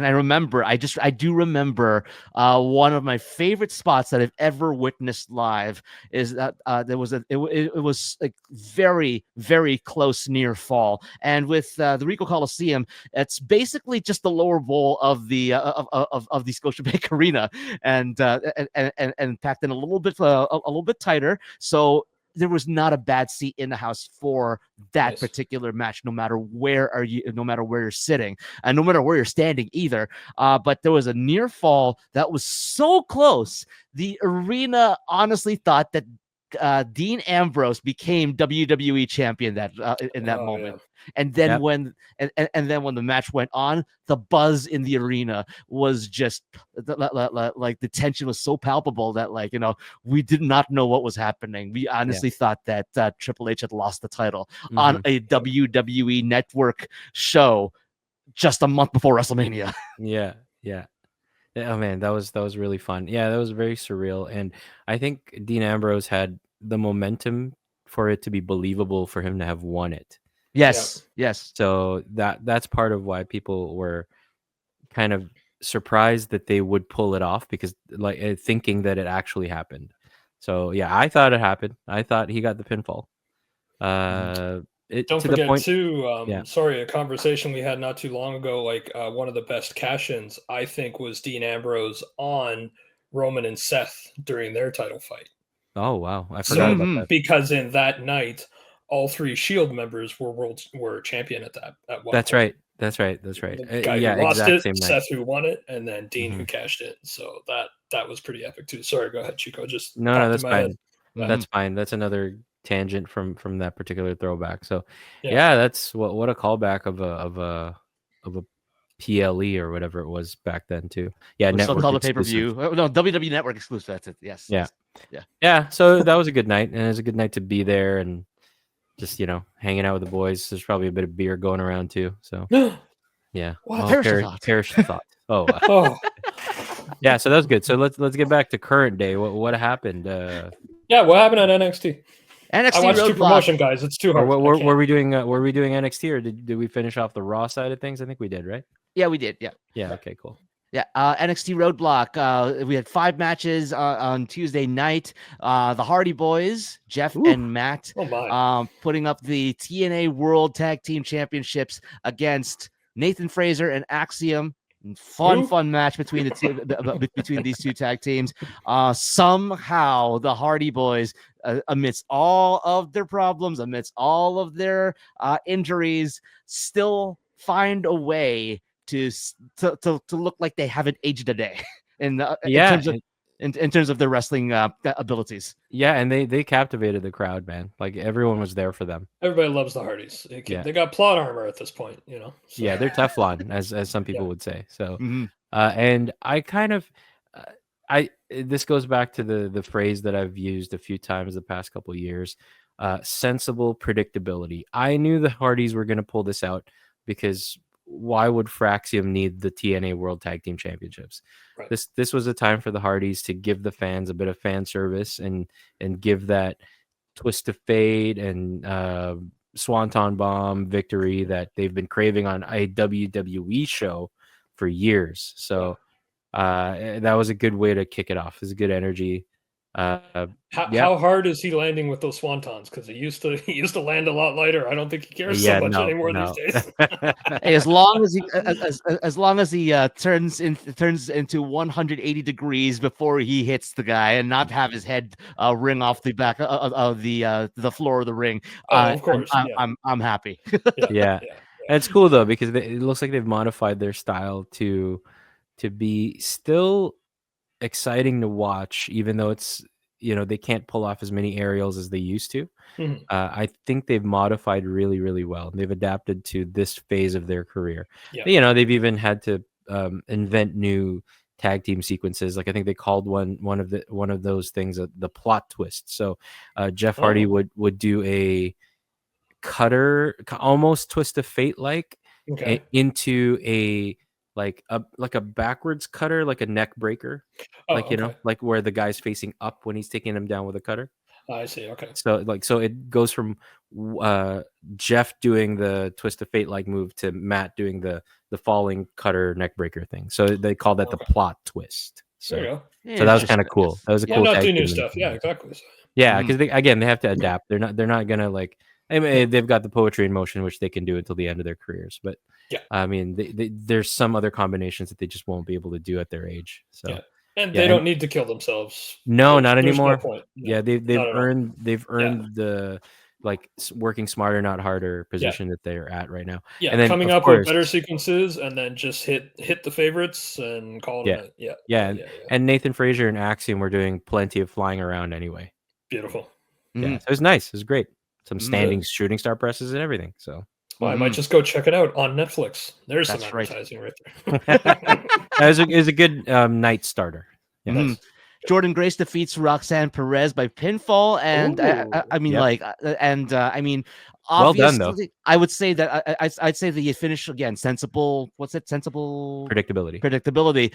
remember, I do remember one of my favorite spots that I've ever witnessed live is that it was like very, very close near fall, and with the Rico Coliseum, it's basically just the lower bowl of the Scotiabank Arena, and packed in a little bit tighter, so there was not a bad seat in the house for that particular match, no matter where you're sitting and no matter where you're standing either. But there was a near fall that was so close. The arena honestly thought that Dean Ambrose became WWE champion in that moment. Yeah. And then when the match went on, the buzz in the arena was just like the tension was so palpable that we did not know what was happening. We honestly thought that Triple H had lost the title on a WWE Network show just a month before WrestleMania. Yeah. Oh man, that was really fun. Yeah, that was very surreal, and I think Dean Ambrose had the momentum for it to be believable for him to have won it. Yes. So that's part of why people were kind of surprised that they would pull it off, because thinking that it actually happened. So yeah, I thought it happened. I thought he got the pinfall. Don't forget too. Sorry, a conversation we had not too long ago. One of the best cash-ins, I think, was Dean Ambrose on Roman and Seth during their title fight. Oh wow, I forgot about that. Because in that night, all three Shield members were champion at one That's point. Right. That's right. The guy who lost it, Seth who won it, and then Dean who cashed it. So that was pretty epic too. Sorry, go ahead, Chico. Just no, that's fine. That's fine. That's another tangent from that particular throwback. So that's what a callback of a PLE or whatever it was back then too. Yeah, network still called a pay-per-view. No, WWE Network exclusive. That's it. Yes. Yeah. So that was a good night, and it was a good night to be there and just hanging out with the boys. There's probably a bit of beer going around too. So yeah. Perish the thought. Oh. Yeah. So that was good. So let's get back to current day. What happened? What happened at NXT? NXT I watched Roadblock. two promotion guys. It's too hard. Were we doing NXT, or did we finish off the Raw side of things? I think we did, right? Yeah, we did. Yeah. Yeah. Okay. Cool. Yeah, NXT Roadblock. We had 5 matches on Tuesday night. The Hardy Boys, Jeff and Matt, putting up the TNA World Tag Team Championships against Nathan Fraser and Axiom, Fun match between the two between these two tag teams. Somehow the Hardy Boys, amidst all of their problems, amidst all of their injuries, still find a way to look like they haven't aged a day in terms of their wrestling abilities. Yeah, and they captivated the crowd, man. Like everyone was there for them. Everybody loves the Hardys. They got plot armor at this point, you know. So. Yeah, they're Teflon, as some people would say. So, and I kind of, this goes back to the phrase that I've used a few times the past couple of years, sensible predictability. I knew the Hardys were going to pull this out because why would Fraxium need the TNA World Tag Team Championships? Right. This was a time for the Hardys to give the fans a bit of fan service and give that twist of fate and Swanton Bomb victory that they've been craving on a WWE show for years. So that was a good way to kick it off. It was a good energy. How hard is he landing with those swantons? Because he used to land a lot lighter. I don't think he cares so much anymore these days. Hey, as long as he turns into 180 degrees before he hits the guy and not have his head ring off the back of the floor of the ring, of course, I'm happy. Yeah. And it's cool though because it looks like they've modified their style to be still exciting to watch, even though it's they can't pull off as many aerials as they used to. I think they've modified really, really well. They've adapted to this phase of their career. They've even had to invent new tag team sequences. Like I think they called one of those things the plot twist. So Jeff Hardy would do a cutter, almost twist of fate into a like a backwards cutter, like a neck breaker, like where the guy's facing up when he's taking him down with a cutter. I see. Okay. So it goes from Jeff doing the twist of fate like move to Matt doing the falling cutter neck breaker thing. So they call that the plot twist. So, there you go. So that was kind of cool. That was a cool. Not do new stuff. Yeah, exactly. Yeah, because they have to adapt. They're not gonna like. I mean, they've got the poetry in motion, which they can do until the end of their careers. But I mean, there's some other combinations that they just won't be able to do at their age. So, and they don't need to kill themselves. No, not anymore. No point. Yeah, they've earned the like working smarter, not harder position that they're at right now. Yeah, and then coming up with better sequences, and then just hit the favorites and call it. Yeah. And Nathan Frazier and Axiom were doing plenty of flying around anyway. Beautiful. Yeah, so it was nice. It was great. Some standing shooting star presses and everything. So I might just go check it out on Netflix. There's some advertising right there. It was a good night starter. Yeah. Mm-hmm. Jordan Grace defeats Roxanne Perez by pinfall, and I mean, obviously, well done, though. I would say that I'd say the finish again, sensible. What's it? Sensible predictability.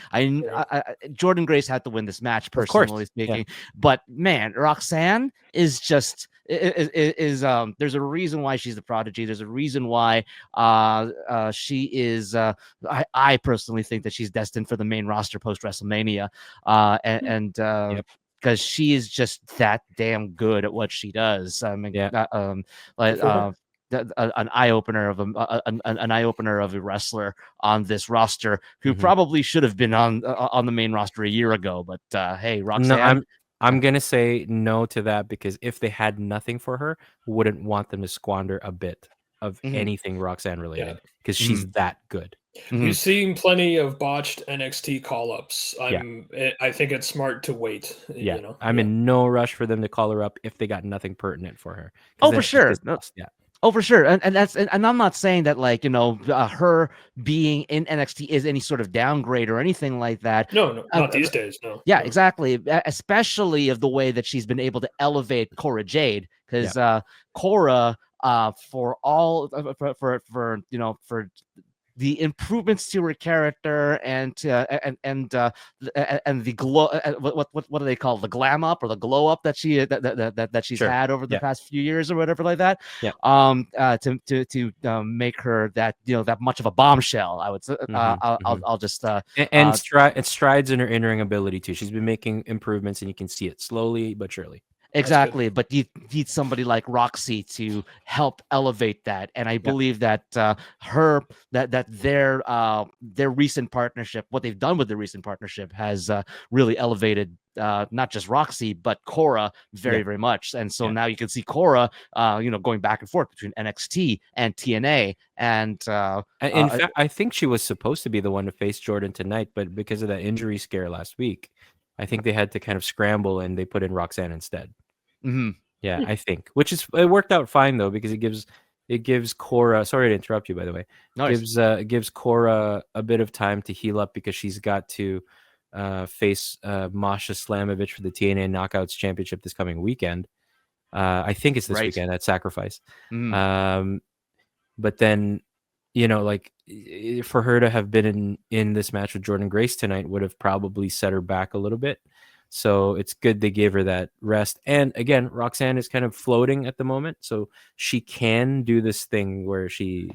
Jordan Grace had to win this match, personally speaking. But man, Roxanne is just there's a reason why she's the prodigy. There's a reason why she is. I personally think that she's destined for the main roster post WrestleMania, because she is just that damn good at what she does. I mean, an eye opener of a wrestler on this roster who probably should have been on the main roster a year ago. But hey, Roxanne. No, I'm gonna say no to that because if they had nothing for her, wouldn't want them to squander a bit of anything Roxanne related because she's that good. We've seen plenty of botched NXT call-ups. I think it's smart to wait. I'm in no rush for them to call her up if they got nothing pertinent for her. Oh, for sure. Oh, for sure. And I'm not saying that her being in NXT is any sort of downgrade or anything like that. No, not these days. No. Yeah, exactly. Especially of the way that she's been able to elevate Cora Jade, because Cora, for the improvements to her character and the glow, what do they call it? The glam up or the glow up that she's had over the past few years or whatever like that. To make her that that much of a bombshell, I would say. I'll just strides in her in-ring ability too. She's been making improvements, and you can see it slowly but surely. Exactly, but you need somebody like Roxy to help elevate that, and I believe that their recent partnership, what they've done with the recent partnership, has really elevated not just Roxy but Cora very much, and so now you can see Cora, going back and forth between NXT and TNA, and in fact, I think she was supposed to be the one to face Jordan tonight, but because of that injury scare last week, I think they had to kind of scramble and they put in Roxanne instead. Mm-hmm. Yeah, I think, it worked out fine though, because it gives Cora. Sorry to interrupt you, by the way. Nice. Gives Cora a bit of time to heal up, because she's got to face Masha Slamovich for the TNA Knockouts Championship this coming weekend. I think it's this weekend at Sacrifice. Mm-hmm. But then, like, for her to have been in this match with Jordan Grace tonight would have probably set her back a little bit. So it's good they gave her that rest. And again, Roxanne is kind of floating at the moment, so she can do this thing where she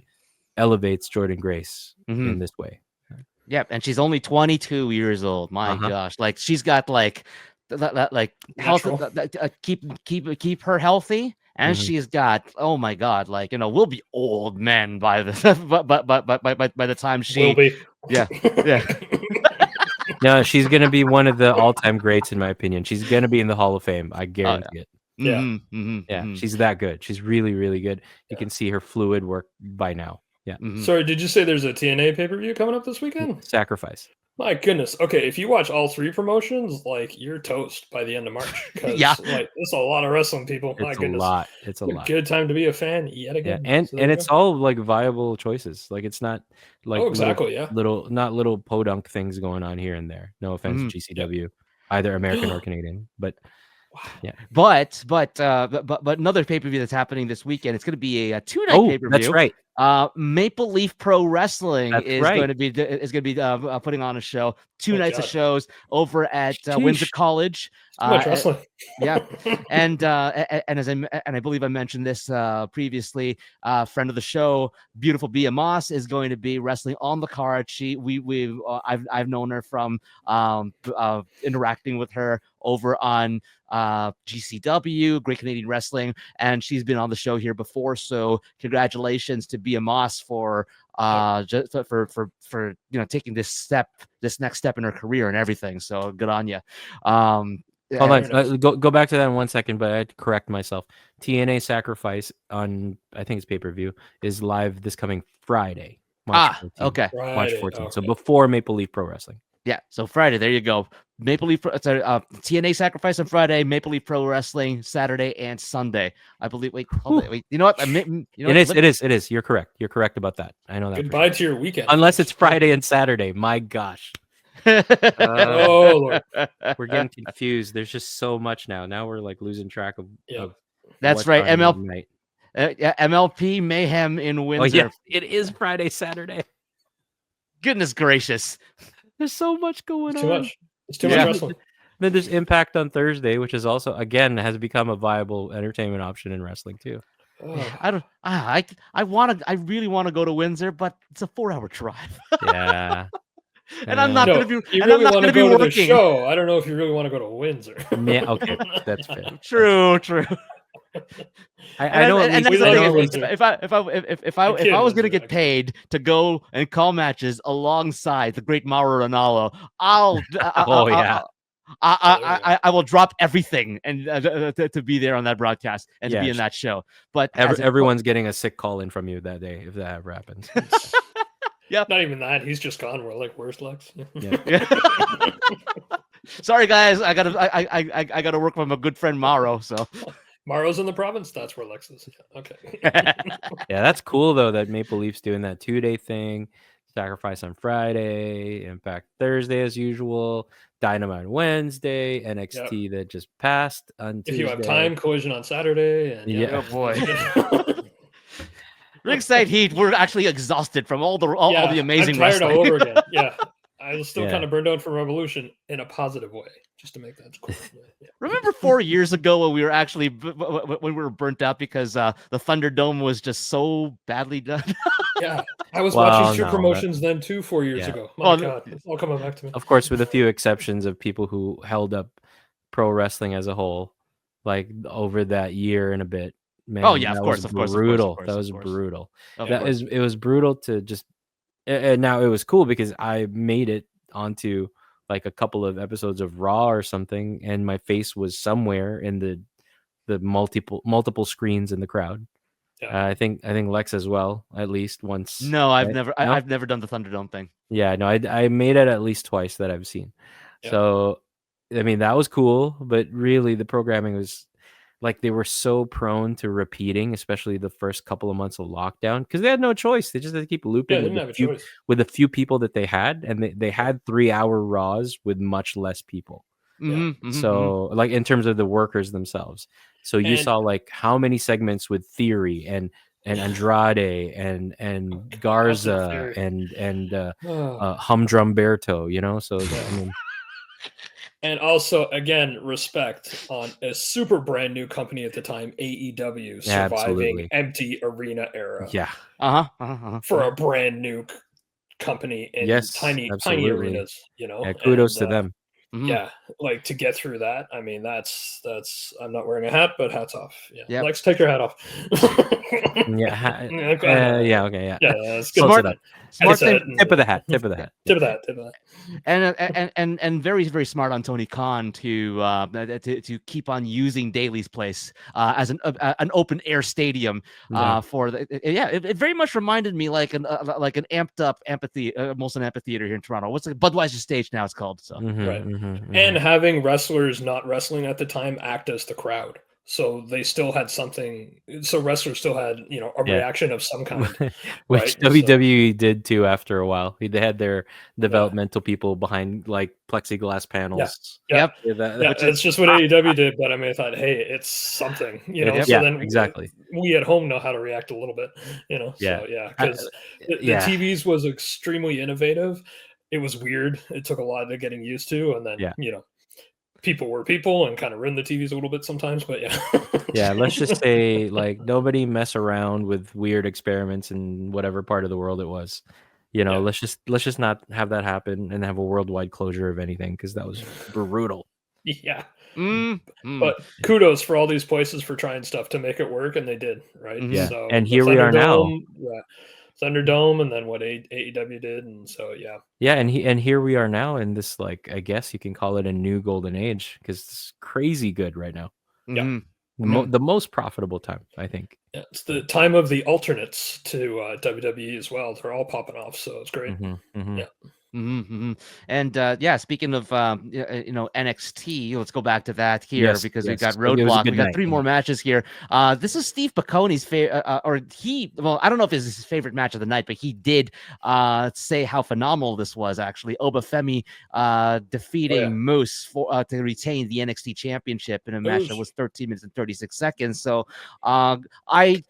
elevates Jordan Grace in this way. Yeah, and she's only 22 years old. My gosh, like she's got like health, keep her healthy, and she's got, oh my god, like we'll be old men by the by the time she will be. Yeah. No, she's gonna be one of the all-time greats, in my opinion. She's gonna be in the Hall of Fame. I guarantee it. Yeah. She's that good. She's really, really good. You can see her fluid work by now. Yeah. Sorry, did you say there's a TNA pay-per-view coming up this weekend? Sacrifice. My goodness. Okay, if you watch all three promotions, like, you're toast by the end of March. Like, there's a lot of wrestling, people. My goodness. It's a lot. Good time to be a fan yet again. Yeah. And it's all like viable choices. Like, it's not like little podunk things going on here and there. No offense to GCW, either American or Canadian, but yeah. But another pay-per-view that's happening this weekend. It's going to be a 2-night pay-per-view. That's right. Maple Leaf Pro Wrestling going to be putting on a show. 2 nights of shows over at Windsor College. Too much wrestling. Yeah, and I believe I mentioned this previously. Friend of the show, beautiful Bia Moss, is going to be wrestling on the card. I've known her from interacting with her over on GCW, Great Canadian Wrestling, and she's been on the show here before. So congratulations to Bia Moss for taking this next step in her career and everything. So good on you. Hold on, go back to that in 1 second, but I had to correct myself. TNA Sacrifice on, I think it's pay-per-view, is live this coming Friday. March 14th. Okay. March 14th. Okay. So before Maple Leaf Pro Wrestling. Yeah, so Friday, there you go. Maple Leaf, TNA Sacrifice on Friday, Maple Leaf Pro Wrestling Saturday and Sunday. I believe. Wait. You know what? It is. You're correct. You're correct about that. I know that. Goodbye to your weekend. Unless it's Friday and Saturday. My gosh. Lord. We're getting confused. There's just so much now. Now we're like losing track of. That's right. MLP Mayhem in Windsor. Oh, yeah. It is Friday, Saturday. Goodness gracious. There's so much going on. Too much. It's too much wrestling. Then there's Impact on Thursday, which is also, again, has become a viable entertainment option in wrestling too. I really want to go to Windsor, but it's a 4-hour drive. Yeah. And I'm not going to be. You really want to go to the show. I don't know if you really want to go to Windsor. Yeah, okay, that's fair. True. I know. If I was going to get paid to go and call matches alongside the great Mauro Ranallo, I will drop everything and to be there on that broadcast and to be in that show. But everyone's getting a sick call in from you that day if that ever happens. Yeah, not even that. He's just gone. We're like, where's Lex? Yeah. Sorry, guys. I gotta work with my good friend Mauro. So Mauro's in the province. That's where Lex is. Okay. Yeah, that's cool though that Maple Leaf's doing that 2-day thing. Sacrifice on Friday, Impact Thursday as usual, Dynamite Wednesday, NXT that just passed on Tuesday. If you have time, Collision on Saturday. And oh boy. Ringside Heat, we're actually exhausted from all the amazing I'm tired wrestling. all over again. Yeah. I was still kind of burned out from Revolution in a positive way, just to make that clear. Yeah. Remember 4 years ago when we were burnt out because the Thunderdome was just so badly done? Yeah. I was watching strip promotions then too 4 years ago. My God, it's all coming back to me. Of course, with a few exceptions of people who held up pro wrestling as a whole. like over that year and a bit. Man, Oh yeah, of that course, was of course, brutal. of course, That of was course. brutal. Of That course. it was brutal to just. And now it was cool because I made it onto like a couple of episodes of Raw or something, and my face was somewhere in the multiple screens in the crowd. Yeah. I think Lex as well, at least once. No, I've right? never No? I've never done the Thunderdome thing. Yeah, no, I made it at least twice that I've seen. Yeah. So, I mean, that was cool, but really the programming was like they were so prone to repeating, especially the first couple of months of lockdown, because they had no choice. They just had to keep Yeah, looping they didn't have a choice. with a few people that they had, and they had 3-hour Raws with much less people. So, like in terms of the workers themselves. So you And- saw like how many segments with Theory and Andrade and Garza Theory. and Humdrum Berto, you know. So I mean, And also, again, respect on a super brand new company at the time, AEW, surviving Absolutely. empty arena era yeah, for a brand new company in Yes, tiny absolutely. arenas, you know. yeah, kudos And, to them. Yeah, like to get through that. I mean, that's. I'm not wearing a hat, but hats off. Yeah, Yep. Lex, take your hat off. Yeah, Yeah, okay, yeah. yeah, that's good. Close it up. Smart Tip thing, Tip of the hat. Tip of the hat. Tip of that. Tip of that. and very very smart on Tony Khan to keep on using Daly's place as an open air stadium Yeah. for the it very much reminded me like an amped up Molson Amphitheater here in Toronto. What's the Budweiser stage now? It's called so. Right. Mm-hmm. And having wrestlers not wrestling at the time act as the crowd. So they still had something. So wrestlers still had, a reaction of some kind. Which right? WWE did too after a while. They had their developmental people behind like plexiglass panels. Yeah. Yep. That's just what AEW did. But I mean, I thought, hey, it's something, Yeah, So then exactly. we at home know how to react a little bit, Yeah. So because the TVs was extremely innovative. It was weird. It took a lot of getting used to, and then people were people and kind of ruined the TVs a little bit sometimes, but yeah, let's just say like nobody mess around with weird experiments in whatever part of the world it was. Let's just not have that happen and have a worldwide closure of anything, because that was brutal. Yeah. But kudos for all these places for trying stuff to make it work, and they did, right? Yeah. So And here we are now. Thunderdome, and then what AEW did, and so and here we are now in this, like, I guess you can call it a new golden age, because it's crazy good right now. The most profitable time, I think. Yeah, it's the time of the alternates to WWE as well. They're all popping off, so it's great. Yeah. And speaking of NXT, let's go back to that here because we've got Roadblock. We got 3 more matches here. This is Steve Picconi's favorite, I don't know if it's his favorite match of the night, but he did say how phenomenal this was. Actually, Obafemi defeating Moose to retain the NXT Championship in a match that was 13 minutes and 36 seconds. So I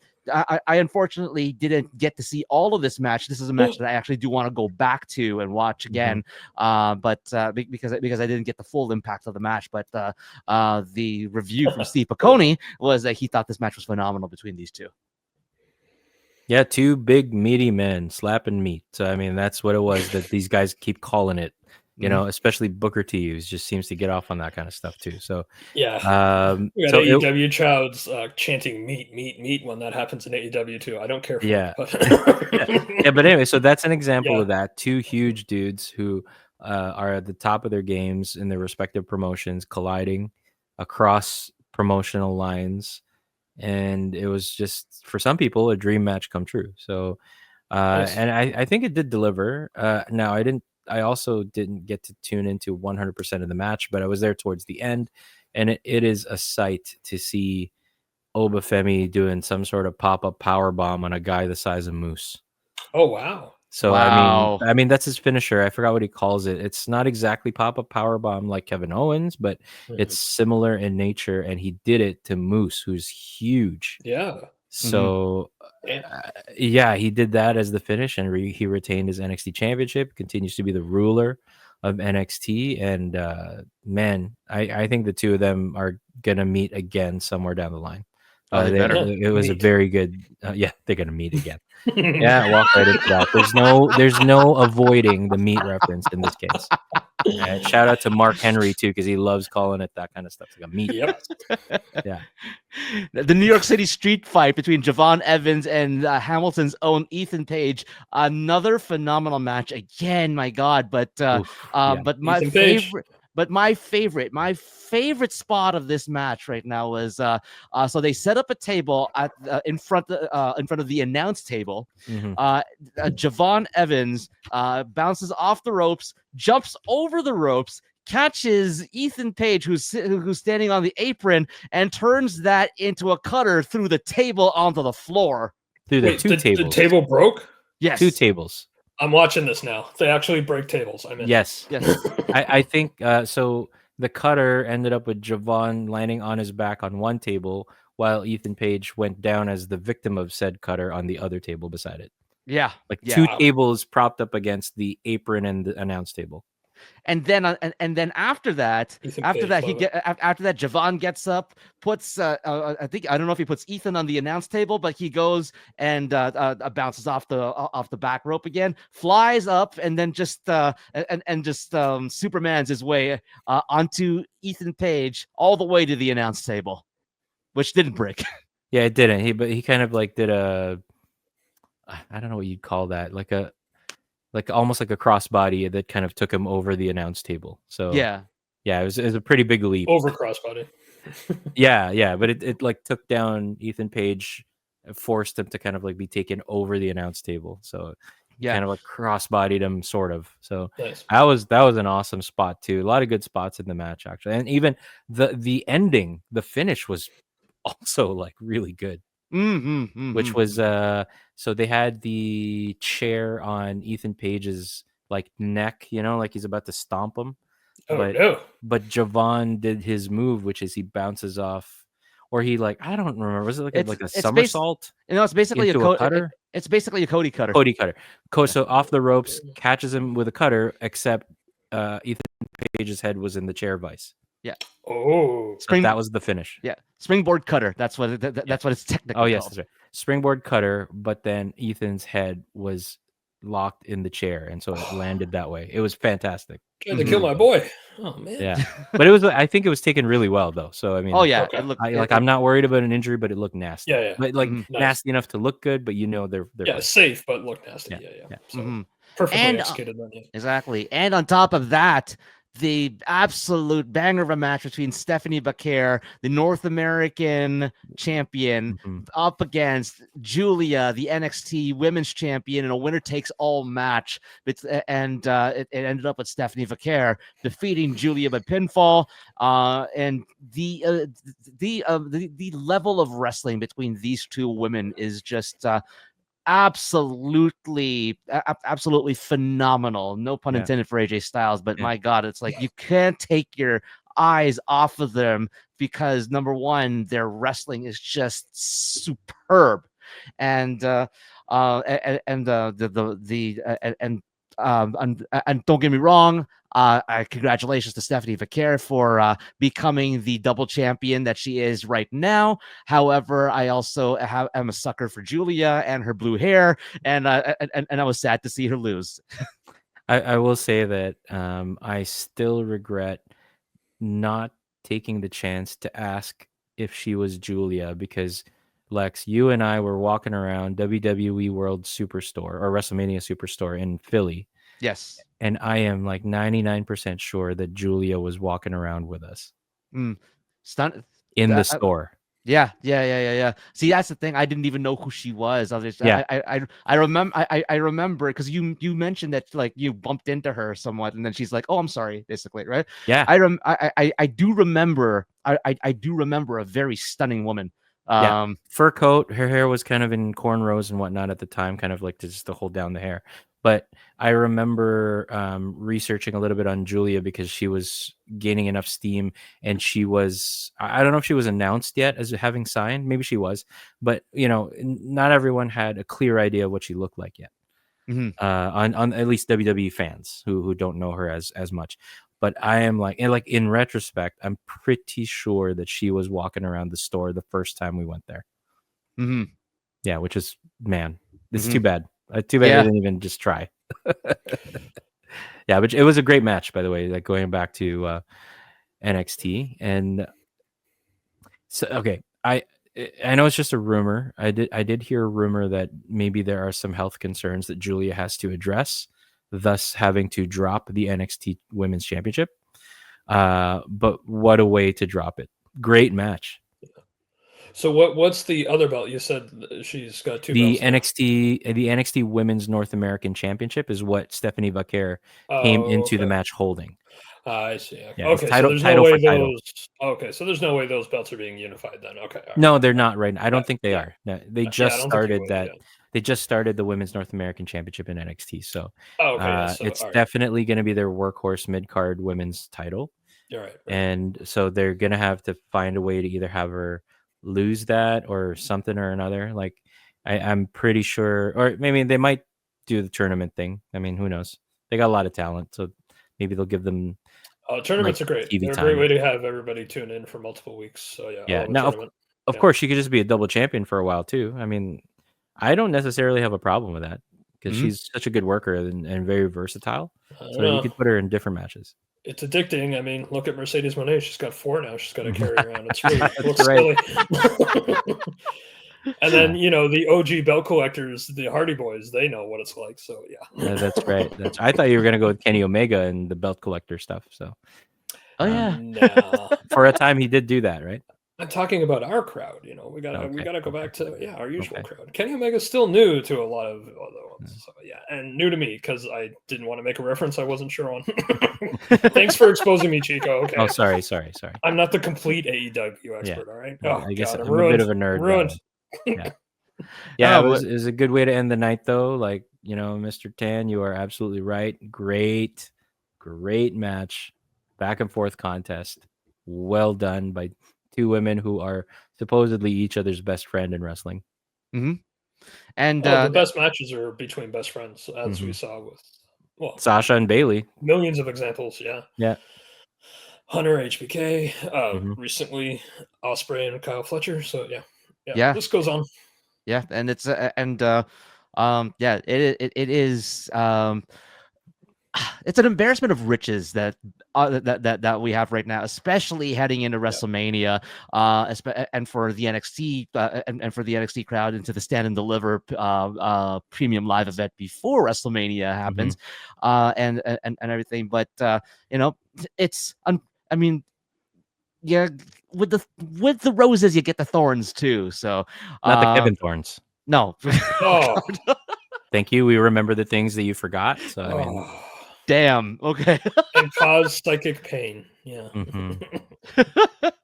unfortunately didn't get to see all of this match. This is a match that I actually do want to go back to and watch again, but because I didn't get the full impact of the match. But the review from Steve Picconi was that he thought this match was phenomenal between these two. Yeah, 2 big meaty men slapping meat. So I mean, that's what it was that these guys keep calling it. Especially Booker T, who just seems to get off on that kind of stuff too. So we got AEW crowds chanting "meat, meat, meat" when that happens in AEW too. I don't care for it. But... But anyway, so that's an example of that. 2 huge dudes who are at the top of their games in their respective promotions, colliding across promotional lines, and it was just, for some people, a dream match come true. So, and I think it did deliver. Now I also didn't get to tune into 100% of the match, but I was there towards the end, and it is a sight to see Obafemi doing some sort of pop-up power bomb on a guy the size of Moose. Oh wow! So I mean that's his finisher. I forgot what he calls it. It's not exactly pop-up power bomb like Kevin Owens, but it's similar in nature, and he did it to Moose, who's huge. Yeah. So, he did that as the finish, and he retained his NXT Championship, continues to be the ruler of NXT. And, man, I think the 2 of them are going to meet again somewhere down the line. It was a very good, they're going to meet again. Walk right into that. There's no avoiding the meat reference in this case. Shout out to Mark Henry too, because he loves calling it that kind of stuff. It's like a meat Yep. fest. Yeah. The New York City street fight between Javon Evans and Hamilton's own Ethan Page. Another phenomenal match again. My God, but Oof, yeah. but my Ethan Page. favorite. But my favorite spot of this match right now was so they set up a table at in front of the announce table. Mhm. Javon Evans bounces off the ropes, jumps over the ropes, catches Ethan Page, who's standing on the apron, and turns that into a cutter through the table onto the floor. Through the Wait, two tables. The table broke? Yes, 2 tables. I'm watching this now. They actually break tables. I mean, Yes. Yes. I think so. The cutter ended up with Javon landing on his back on one table, while Ethan Page went down as the victim of said cutter on the other table beside it. Yeah. Like Yeah. 2 tables propped up against the apron and the announce table. And then after that, Ethan after Page, that, love it. after that, Javon gets up, puts I don't know if he puts Ethan on the announce table, but he goes and bounces off the back rope again, flies up, and then just Superman's his way onto Ethan Page all the way to the announce table, which didn't break. Yeah, it didn't. He kind of like did a, I don't know what you'd call that, like almost like a crossbody that kind of took him over the announce table. So Yeah. it was a pretty big leap. Over crossbody. Yeah, but it like took down Ethan Page, forced him to kind of like be taken over the announce table. So Yeah. kind of like crossbodied him, sort of. So Nice. that was an awesome spot too. A lot of good spots in the match actually, and even the ending, the finish was also like really good. Which was so they had the chair on Ethan Page's like neck, like he's about to stomp him. Oh, no. But Javon did his move, which is he bounces off, or he like, I don't remember, was it like a somersault? It's basically into a cutter. It's basically a Cody cutter. Cody cutter. So off the ropes, catches him with a cutter, except Ethan Page's head was in the chair vice. Yeah. Oh. That was the finish. Yeah. Springboard cutter. That's what that's what it's technically. Oh yes, called. that's right. Springboard cutter, but then Ethan's head was locked in the chair, and so it landed that way. It was fantastic. Trying to kill my boy. Oh man. Yeah, but I think it was taken really well though. So I mean, Oh yeah, Okay. I'm I'm not worried about an injury, but it looked nasty. Yeah. But like Mhm. Nice. nasty enough to look good, but they're Yeah, fine. safe, but look nasty. Yeah, Yeah. yeah. So Mhm. perfectly And, executed then. Yeah. Exactly. And on top of that, the absolute banger of a match between Stephanie Bacare, the North American champion, Mhm. up against Julia, the NXT Women's Champion, in a winner takes all match. It ended up with Stephanie Bacare defeating Julia by pinfall. And the level of wrestling between these two women is just absolutely phenomenal. No pun Yeah. intended for AJ Styles, but Yeah. my God, it's like you can't take your eyes off of them because number one, their wrestling is just superb, and don't get me wrong. Congratulations to Stephanie Bacare for becoming the double champion that she is right now. However, I also am a sucker for Julia and her blue hair, and I was sad to see her lose. I will say that I still regret not taking the chance to ask if she was Julia, because Lex, you and I were walking around WWE World Superstore or WrestleMania Superstore in Philly. Yes. And I am like 99% sure that Julia was walking around with us Stun in the store. Yeah. See, that's the thing. I didn't even know who she was. I remember because you mentioned that like you bumped into her somewhat, and then she's like, "Oh, I'm sorry," basically, right? Yeah. I do remember. I do remember a very stunning woman. Fur coat. Her hair was kind of in cornrows and whatnot at the time, kind of like just to hold down the hair. But I remember researching a little bit on Julia because she was gaining enough steam, and she was, I don't know if she was announced yet as having signed. Maybe she was, but not everyone had a clear idea of what she looked like yet. Mm-hmm. On at least WWE fans who don't know her as much. But I am like in retrospect, I'm pretty sure that she was walking around the store the first time we went there. Mm-hmm. Yeah, which is, man, it's Mhm. too bad. Too bad Yeah. I didn't even just try. Yeah, but it was a great match, by the way. Like going back to NXT, and so okay, I know it's just a rumor. I did hear a rumor that maybe there are some health concerns that Julia has to address, thus having to drop the NXT Women's Championship. But what a way to drop it! Great match. So what's the other belt? You said she's got two The belts. the NXT Women's North American Championship is what Stephanie Vaquer came into the match holding. I see. Okay, Yeah, it's so there's no title way for title. those. Okay, so there's no way those belts are being unified then. Okay. All right. No, they're not right now. I don't think they Yeah. are. No, they I just don't think you started would, that. yeah. They just started the Women's North American Championship in NXT. So, Oh, okay. Yeah, so, it's all right. definitely going to be their workhorse mid-card women's title. You're right. And so they're going to have to find a way to either have her lose that or something or another. Like I'm pretty sure, or maybe they might do the tournament thing. I mean, who knows? They got a lot of talent, so maybe they'll give them. Tournaments are great. TV They're a time. great way to have everybody tune in for multiple weeks. So yeah. Yeah. I love a Now, tournament. of course, she could just be a double champion for a while too. I mean, I don't necessarily have a problem with that because she's such a good worker and very versatile. So you could put her in different matches. It's addicting. I mean, look at Mercedes Moné. She's got 4 now. She's got to carry around. It's really it looks right. silly. And then the OG belt collectors, the Hardy Boys, they know what it's like. So yeah. That's right. I thought you were gonna go with Kenny Omega and the belt collector stuff. So, No. for a time he did do that, right? I'm talking about our crowd. We got Okay. to go back to our usual crowd. Kenny Omega's still new to a lot of other ones. So yeah, and new to me because I didn't want to make a reference I wasn't sure on. Thanks for exposing me, Chico. Okay. Oh, sorry. I'm not the complete AEW expert. All right. Well, Oh, I guess God, I'm I'm ruined. a bit of a nerd. Ruined. Yeah, it was a good way to end the night, though. Like Mr. Tan, you are absolutely right. Great match, back and forth contest. Well done by two women who are supposedly each other's best friend in wrestling. Mm-hmm. And the best matches are between best friends, as we saw with Sasha and Bailey. Millions of examples. Yeah. Hunter HBK. Recently Ospreay and Kyle Fletcher. So yeah. This goes on. Yeah, and it's it is it's an embarrassment of riches that we have right now, especially heading into WrestleMania, and for the NXT and for the NXT crowd into the Stand and Deliver premium live event before WrestleMania happens, and everything. But it's I mean. Yeah, with the roses, you get the thorns too. So not the Kevin Thorns. No. Oh, thank you. We remember the things that you forgot. So I mean, damn. Okay. And cause psychic pain. Yeah.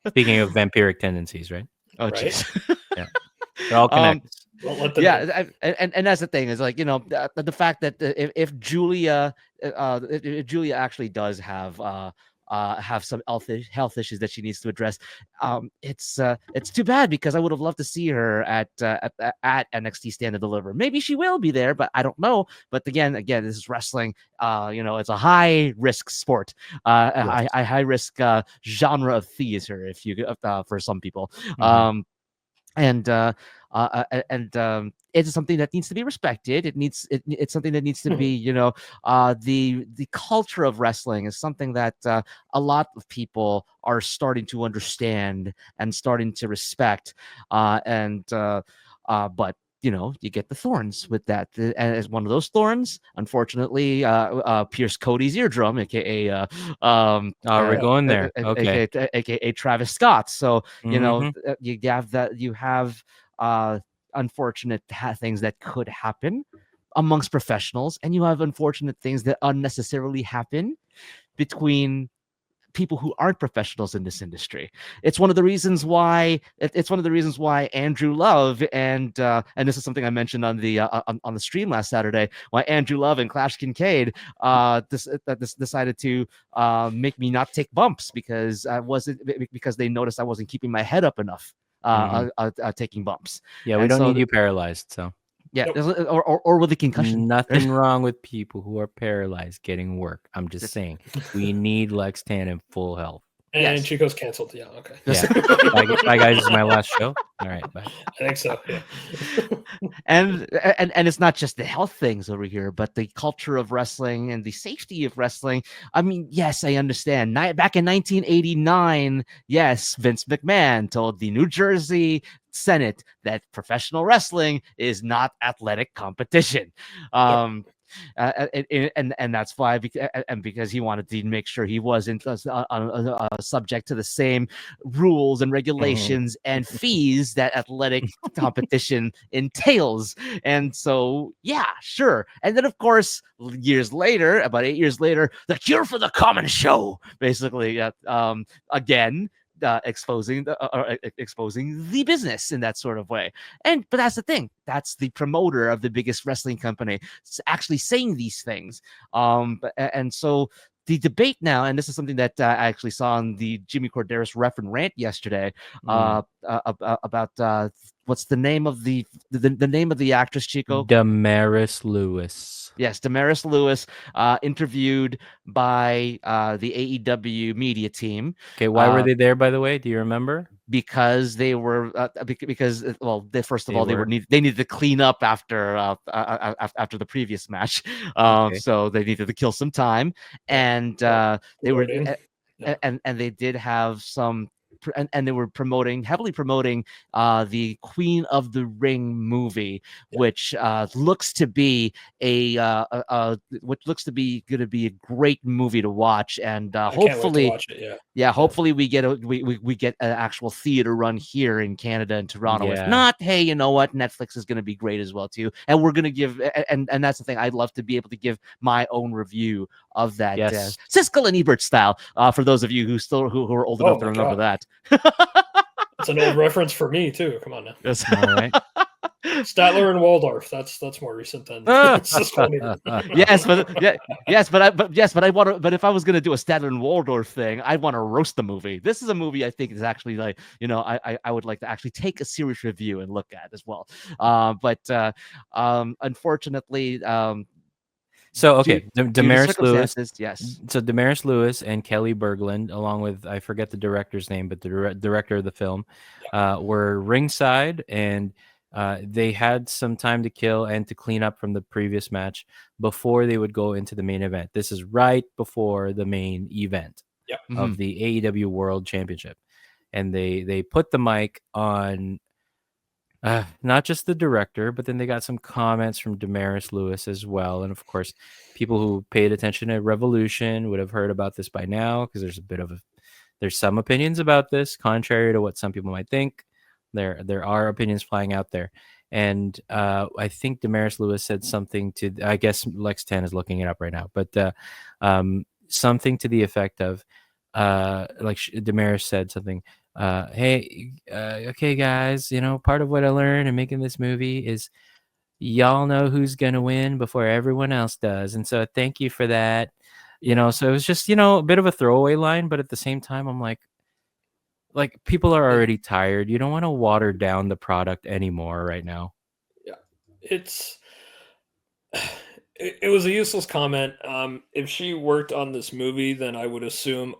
Speaking of vampiric tendencies, right? Oh, jeez. Yeah, they're all connected. And that's the thing is like the fact that if Julia actually does have some health issues that she needs to address. It's too bad because I would have loved to see her at NXT Stand and Deliver. Maybe she will be there, but I don't know. But again, this is wrestling. It's a high risk sport, a high risk genre of theater, if you for some people. It's something that needs to be respected. It's something that needs to be, the culture of wrestling is something that a lot of people are starting to understand and starting to respect. But you get the thorns with that. And as one of those thorns, unfortunately, pierced Cody's eardrum, aka we're going there. Okay. AKA Travis Scott. So you have unfortunate things that could happen amongst professionals, and you have unfortunate things that unnecessarily happen between people who aren't professionals in this industry. It's one of the reasons why Andrew Love and this is something I mentioned on the stream last Saturday, why Andrew Love and Clash Kincaid decided to make me not take bumps because they noticed I wasn't keeping my head up enough taking bumps. Yeah, we don't need you paralyzed, so. Yeah, or with a concussion. Nothing wrong with people who are paralyzed getting work. I'm just saying we need Lex Tan in full health. And Yes. Chico's canceled. Yeah, okay. Yeah. Bye, guys. This is my last show. All right, bye. I think so. Yeah. and it's not just the health things over here, but the culture of wrestling and the safety of wrestling. I mean, yes, I understand. Back in 1989, yes, Vince McMahon told the New Jersey Senate that professional wrestling is not athletic competition. And that's why, because he wanted to make sure he wasn't subject to the same rules and regulations and fees that athletic competition entails. And so, yeah, sure. And then, of course, years later, about 8 years later, the Cure for the Common Show, basically, again. Exposing the business in that sort of way. But that's the thing. That's the promoter of the biggest wrestling company actually saying these things. And so the debate now, and this is something that I actually saw on the Jimmy Corderas ref and rant yesterday, about what's the name of the name of the actress, Chico? Damaris Lewis. Yes, Damaris Lewis, interviewed by the AEW media team. Okay, why were they there, by the way? Do you remember? Because they were they needed to clean up after the previous match. Okay. So they needed to kill some time, and they were and they did have some. And they were heavily promoting the Queen of the Ring movie, which looks to be going to be a great movie to watch, and hopefully, watch it, hopefully we get an actual theater run here in Canada and Toronto. Yeah. If not, hey, you know what? Netflix is going to be great as well too, and we're going to give and that's the thing. I'd love to be able to give my own review of that, Siskel and Ebert style. For those of you who are old enough to remember that. It's an old reference for me too. Come on now. That's all right. Statler and Waldorf. That's more recent than. But if I was gonna do a Statler and Waldorf thing, I'd want to roast the movie. This is a movie I think is actually like, I would like to actually take a serious review and look at as well. Unfortunately, so okay, Damaris Lewis. Yes. So Damaris Lewis and Kelly Berglund, along with, I forget the director's name, but the director of the film, were ringside, and they had some time to kill and to clean up from the previous match before they would go into the main event. This is right before the main event of the AEW World Championship, and they put the mic on. Not just the director, but then they got some comments from Damaris Lewis as well. And of course, people who paid attention to Revolution would have heard about this by now, because there's some opinions about this, contrary to what some people might think. There are opinions flying out there. And I think Damaris Lewis said something to, I guess Lex 10 is looking it up right now, but something to the effect of, Damaris said something, hey, okay, guys, part of what I learned in making this movie is y'all know who's going to win before everyone else does. And so thank you for that. So it was just, a bit of a throwaway line, but at the same time, I'm like people are already tired. You don't want to water down the product anymore right now. Yeah. It was a useless comment. If she worked on this movie, then I would assume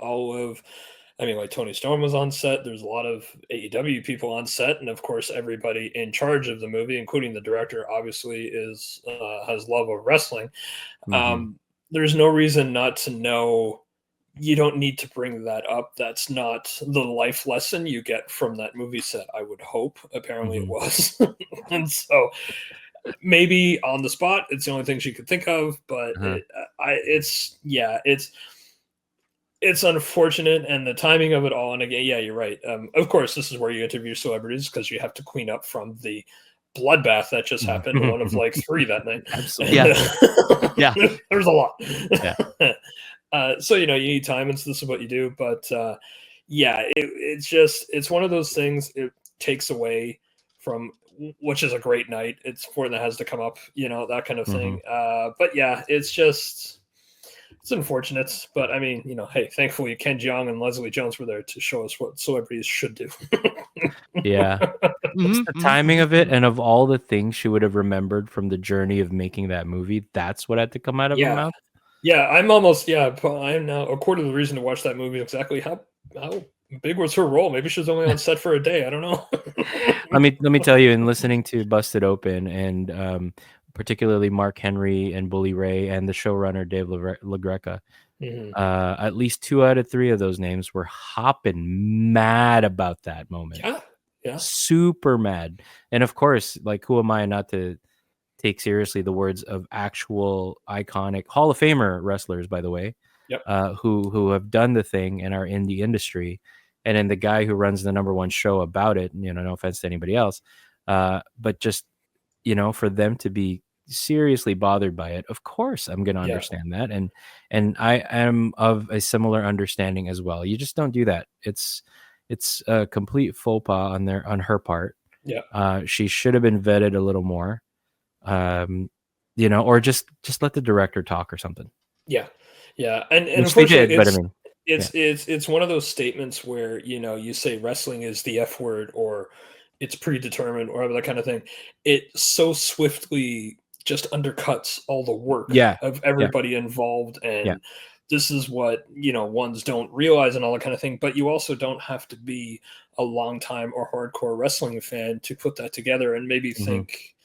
like Tony Storm was on set. There's a lot of AEW people on set, and of course, everybody in charge of the movie, including the director, obviously has love of wrestling. There's no reason not to know. You don't need to bring that up. That's not the life lesson you get from that movie set, I would hope. Apparently it was. And so maybe on the spot, it's the only thing she could think of, but it's unfortunate, and the timing of it all. And again, yeah, you're right. Of course, this is where you interview celebrities, because you have to clean up from the bloodbath that just happened, one of like 3 that night. Absolutely. Yeah. There's a lot. Yeah. So, you need time, and so this is what you do. But it's one of those things. It takes away from, which is a great night. It's for that has to come up, that kind of thing. But yeah, it's unfortunate. But I mean, hey, thankfully Ken Jeong and Leslie Jones were there to show us what celebrities should do. Yeah. It's the timing of it, and of all the things she would have remembered from the journey of making that movie, that's what had to come out of her mouth. Yeah, I'm now a quarter of the reason to watch that movie. Exactly how how big was her role? Maybe she was only on set for a day. I don't know. let me tell you, in listening to Busted Open and particularly Mark Henry and Bully Ray and the showrunner Dave LaGreca, at least 2 out of 3 of those names were hopping mad about that moment. Yeah, super mad. And of course, like, who am I not to take seriously the words of actual iconic Hall of Famer wrestlers, by the way, who have done the thing and are in the industry, and then the guy who runs the #1 show about it. No offense to anybody else, but just for them to be seriously bothered by it, of course I'm going to understand that, and I am of a similar understanding as well. You just don't do that. It's a complete faux pas on her part. She should have been vetted a little more, or just let the director talk or something. And unfortunately, but I mean, it's one of those statements where you say wrestling is the F word or it's predetermined or that kind of thing. It so swiftly just undercuts all the work of everybody involved, and this is what ones don't realize and all that kind of thing. But you also don't have to be a long time or hardcore wrestling fan to put that together and maybe think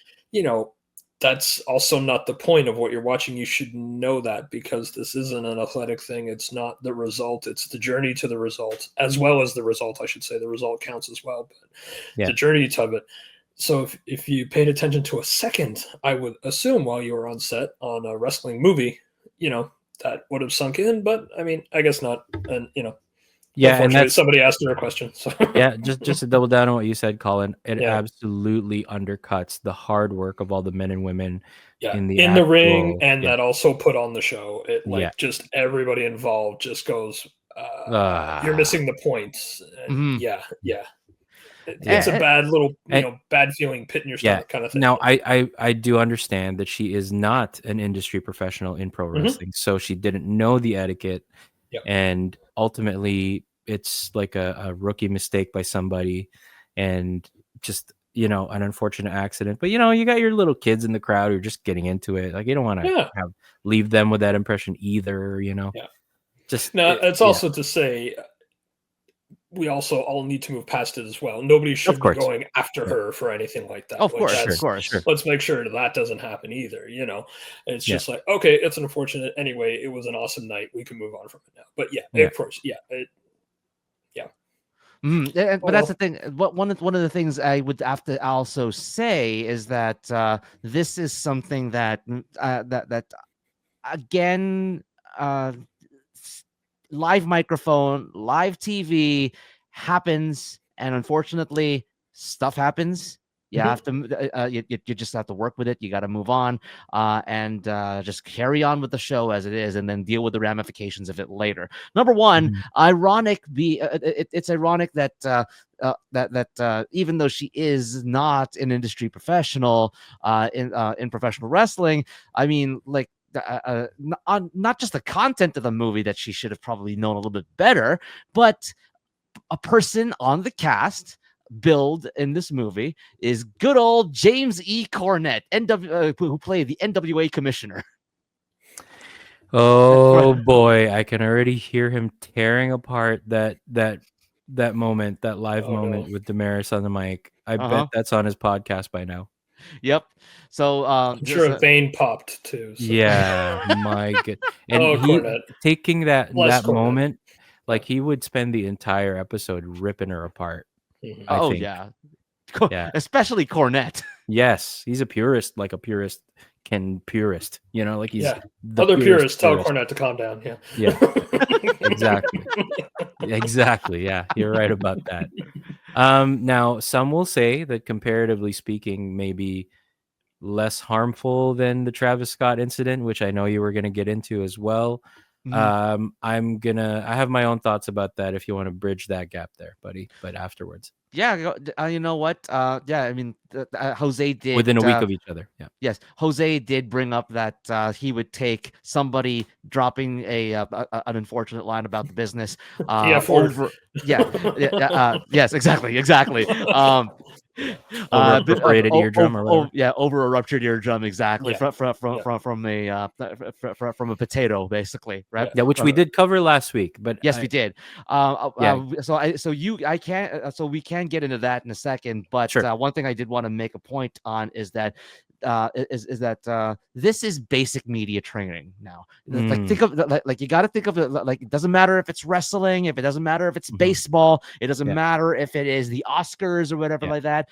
that's also not the point of what you're watching. You should know that, because this isn't an athletic thing. It's not the result. It's the journey to the result, as well as the result. I should say the result counts as well, but the journey of it. So if you paid attention to a second, I would assume while you were on set on a wrestling movie, that would have sunk in. But I mean, I guess not. And and that's, somebody asked her a question. So just to double down on what you said, Colin, it absolutely undercuts the hard work of all the men and women in the ring, and that also put on the show. It just everybody involved just goes, you're missing the points. And it's a bad little, bad feeling, pit in your stomach kind of thing. Now, I do understand that she is not an industry professional in pro wrestling, so she didn't know the etiquette, and ultimately, it's like a rookie mistake by somebody, and just an unfortunate accident. But you got your little kids in the crowd who are just getting into it. Like, you don't want to leave them with that impression either. Just now, it's also to say, we also all need to move past it as well. Nobody should be going after her for anything like that. Of course. Let's make sure that doesn't happen either. It's just like, okay, it's an unfortunate. Anyway, it was an awesome night. We can move on from it now. But of course, but that's the thing. One of the things I would have to also say is that this is something that again, live microphone, live TV happens, and unfortunately, stuff happens. You have to, you just have to work with it. You got to move on, and just carry on with the show as it is, and then deal with the ramifications of it later. Number one, it's ironic that that even though she is not an industry professional in professional wrestling, I mean, like, not just the content of the movie that she should have probably known a little bit better, but a person on the cast build in this movie is good old James E. Cornette, who played the NWA commissioner. Oh boy, I can already hear him tearing apart that moment, that live moment with Damaris on the mic. I bet that's on his podcast by now. Yep. So I'm sure a vein popped too. So. Yeah, my good. And taking that moment, like, he would spend the entire episode ripping her apart. I think. Especially Cornette. Yes, he's a purist, like a purist can purist. Like, he's other purists tell Cornette to calm down. Yeah, exactly. Yeah, you're right about that. Now, some will say that, comparatively speaking, maybe less harmful than the Travis Scott incident, which I know you were going to get into as well. I have my own thoughts about that if you want to bridge that gap there, buddy, but afterwards. You know what? I mean, Jose did within a week of each other. Yeah. Yes, Jose did bring up that he would take somebody dropping an unfortunate line about the business over. Yes, exactly. Over a perforated eardrum or whatever. Yeah, over a ruptured eardrum, exactly. Yeah. From a potato, basically, right? Yeah, which we did cover last week, but Yes, we did. So we can get into that in a second, but Sure. one thing I did want to make a point on is that this is basic media training now. Like think of like you got to think of it like it doesn't matter if it's wrestling, if it doesn't matter if it's baseball, it doesn't matter if it is the Oscars or whatever like that.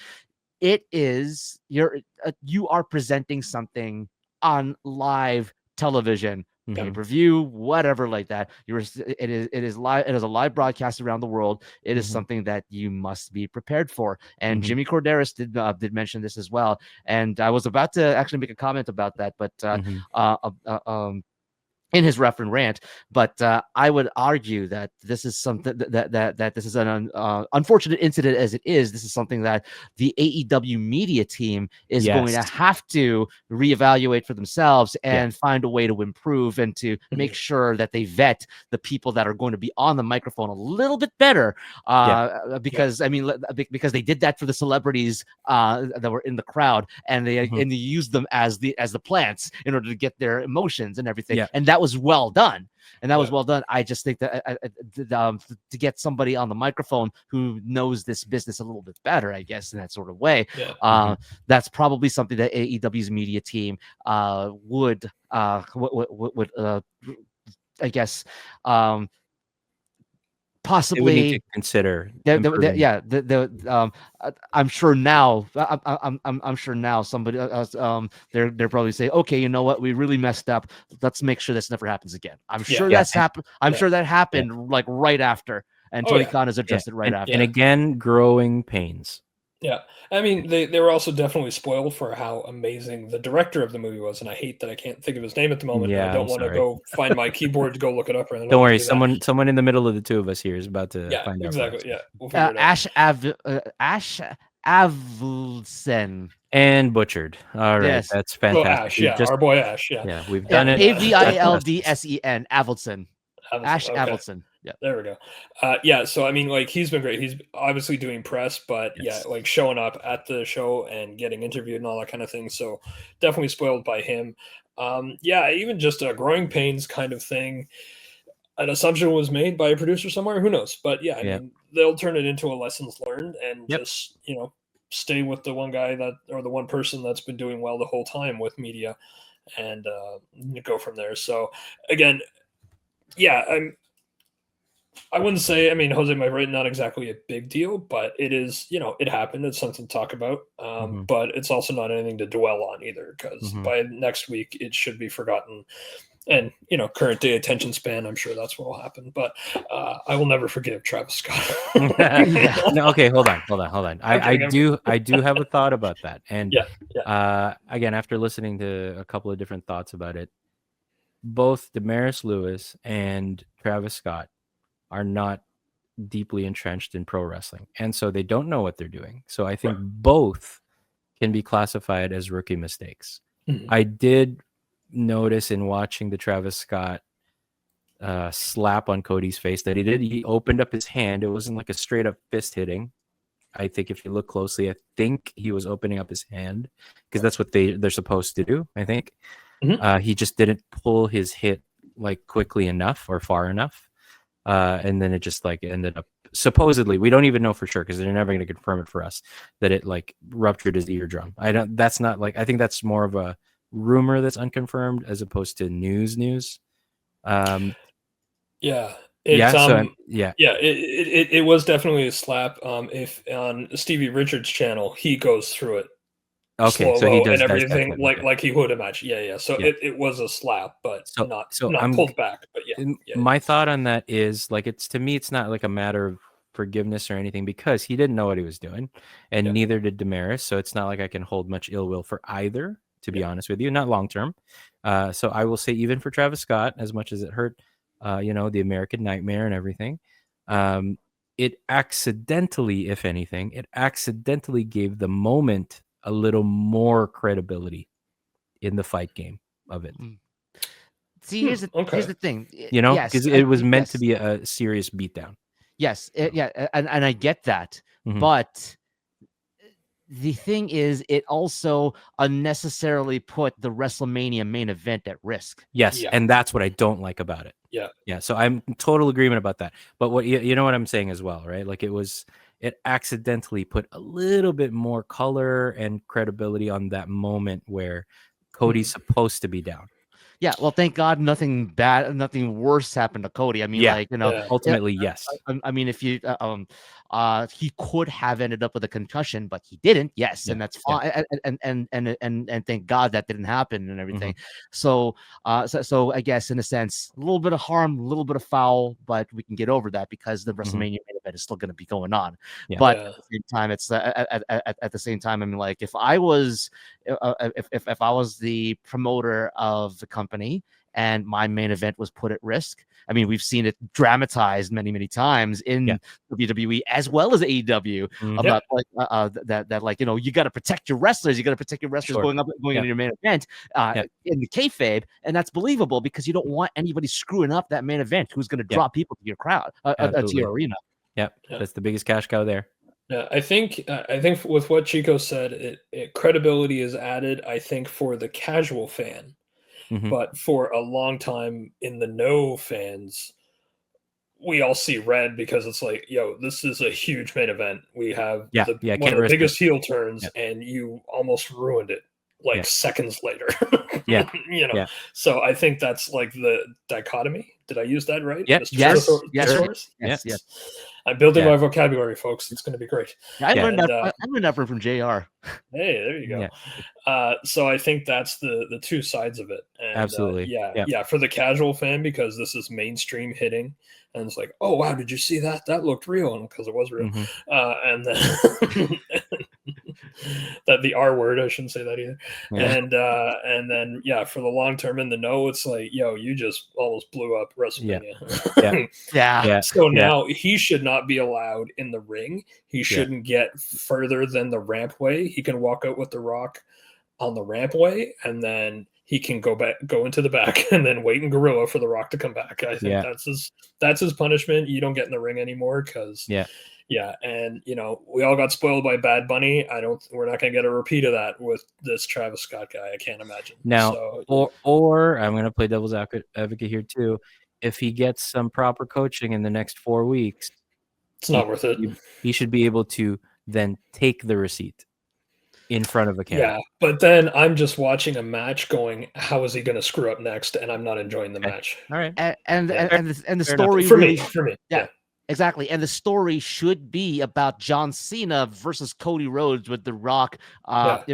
It is you are presenting something on live television, pay-per-view, whatever like that. It is live. It is a live broadcast around the world. It is something that you must be prepared for. And Jimmy Corderas did mention this as well. And I was about to actually make a comment about that, but in his reference rant, but I would argue that this is something that this is an unfortunate incident as it is. This is something that the AEW media team is going to have to reevaluate for themselves and find a way to improve and to make sure that they vet the people that are going to be on the microphone a little bit better. Because I mean, because they did that for the celebrities that were in the crowd, and they used them as the plants in order to get their emotions and everything, and that was well done. I just think that to get somebody on the microphone who knows this business a little bit better, I guess, in that sort of way, that's probably something that AEW's media team would I guess possibly need to consider. I'm sure now. I'm sure now somebody they're probably saying, okay, you know what, we really messed up. Let's make sure this never happens again. I'm sure that's happened. I'm sure that happened like right after, and Tony Khan has addressed it right after. And again, growing pains. Yeah, I mean, they were also definitely spoiled for how amazing the director of the movie was, and I hate that I can't think of his name at the moment. Yeah, I don't want to go find my keyboard to go look it up. Or don't worry, someone in the middle of the two of us here is about to find out. Exactly. Yeah, we'll figure it out. Ash Avildsen. And butchered. All right, that's fantastic. Ash, our boy Ash. Yeah, we've done it. Avildsen. Avildsen. Ash Avildsen. Yeah, there we go. So I mean, like, he's been great. He's obviously doing press, but like showing up at the show and getting interviewed and all that kind of thing. So definitely spoiled by him. Even just a growing pains kind of thing. An assumption was made by a producer somewhere. Who knows? But I mean, they'll turn it into a lessons learned and just stay with the one guy or the one person that's been doing well the whole time with media, and go from there. So again, I wouldn't say, I mean, Jose might write, not exactly a big deal, but it is, it happened. It's something to talk about. But it's also not anything to dwell on either, because by next week it should be forgotten. And, current day attention span, I'm sure that's what will happen. But I will never forgive Travis Scott. No, okay, hold on. I do have a thought about that. And again, after listening to a couple of different thoughts about it, both Damaris Lewis and Travis Scott are not deeply entrenched in pro wrestling, and so they don't know what they're doing. So I think both can be classified as rookie mistakes. I did notice in watching the Travis Scott slap on Cody's face that he opened up his hand. It wasn't like a straight up fist hitting. I think if you look closely, I think he was opening up his hand, because that's what they're supposed to do, I think. He just didn't pull his hit like quickly enough or far enough. And then it just like ended up, supposedly, we don't even know for sure, because they're never going to confirm it for us, that it like ruptured his eardrum. I think that's more of a rumor that's unconfirmed as opposed to news. It was definitely a slap. If on Stevie Richards' channel, he goes through it. Okay, so he does and everything like he would imagine. So it was a slap, but not pulled back. But my thought on that is, like, to me it's not like a matter of forgiveness or anything, because he didn't know what he was doing, and neither did Damaris. So it's not like I can hold much ill will for either, to be honest with you, not long term. So I will say, even for Travis Scott, as much as it hurt, the American Nightmare and everything, it accidentally, if anything, gave the moment a little more credibility in the fight game of it. See, here's the thing, because it was meant to be a serious beatdown. Yes, and I get that, but the thing is, it also unnecessarily put the WrestleMania main event at risk. Yes, Yeah. and that's what I don't like about it. Yeah. So I'm in total agreement about that. But what you know what I'm saying as well, right? Like it accidentally put a little bit more color and credibility on that moment where Cody's supposed to be down. Yeah, well, thank God nothing worse happened to Cody. I mean, Yeah. like, you know, Yeah. Ultimately, yes. I mean, if you he could have ended up with a concussion, but he didn't. Yes, Yeah, and that's yeah. fine. And thank God that didn't happen and everything. Mm-hmm. So I guess in a sense, a little bit of harm, a little bit of foul, but we can get over that because the WrestleMania main event is still going to be going on. Yeah. But Yeah. at the same time, it's at the same time, I mean, like, if I was if I was the promoter of the company and my main event was put at risk. I mean, we've seen it dramatized many times in WWE as well as AEW about like that like, you know, you got to protect your wrestlers. You got to protect your wrestlers going into your main event in the kayfabe, and that's believable because you don't want anybody screwing up that main event who's going to draw people to your crowd, to your arena. Yep, that's the biggest cash cow there. Yeah, I think with what Chico said, credibility is added, I think, for the casual fan. But for a long time in the know fans, we all see red because it's like, yo, this is a huge main event. We have one of the biggest heel turns, and you almost ruined it like seconds later. You know, so I think that's like the dichotomy. Did I use that right? Yes. I'm building my vocabulary, folks. It's going to be great. I learned that from JR. Hey, there you go. So I think that's the two sides of it. And, absolutely. For the casual fan, because this is mainstream hitting, and it's like, oh wow, did you see that? That looked real, and because it was real. And then that the R word, I shouldn't say that either. And then for the long term in the know, it's like, yo, you just almost blew up WrestleMania. So now he should not be allowed in the ring. He shouldn't get further than the rampway. He can walk out with The Rock on the rampway, and then he can go into the back and then wait in Gorilla for The Rock to come back. I think that's his punishment. You don't get in the ring anymore because and you know, we all got spoiled by Bad Bunny. We're not going to get a repeat of that with this Travis Scott guy. I can't imagine. Now, or I'm going to play devil's advocate here too. If he gets some proper coaching in the next 4 weeks, it's not worth it. He should be able to then take the receipt in front of a camera. Yeah, but then I'm just watching a match going, how is he going to screw up next? And I'm not enjoying the match. All right. And the story for me. Yeah. Exactly, and the story should be about John Cena versus Cody Rhodes with The Rock. With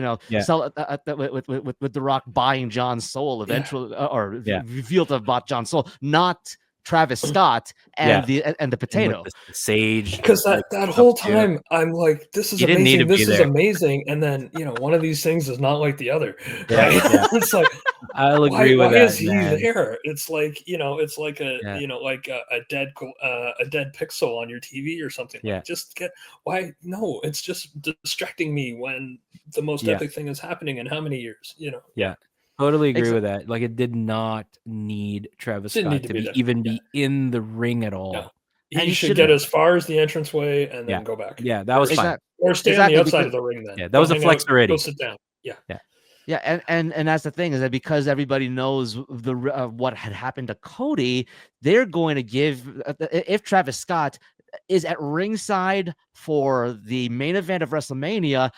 The Rock buying John's soul eventually, or revealed to have bought John's soul, not Travis Scott and the potato the sage. Because that whole time I'm like, this is amazing. This is amazing. And then, you know, one of these things is not like the other. Right? It's like, I'll agree with that. Why is he there? It's like, you know, it's like a dead pixel on your TV or something. Like, just no, it's just distracting me when the most epic thing is happening in how many years, you know? Yeah. Totally agree with that. Like, it did not need Travis Scott to be in the ring at all. No. He should get as far as the entranceway and then go back. Yeah, that was fine. Or stay on the outside of the ring then. Yeah, that was a flex already. Go sit down. Yeah, and that's the thing, is that because everybody knows what had happened to Cody, they're going to give if Travis Scott is at ringside for the main event of WrestleMania,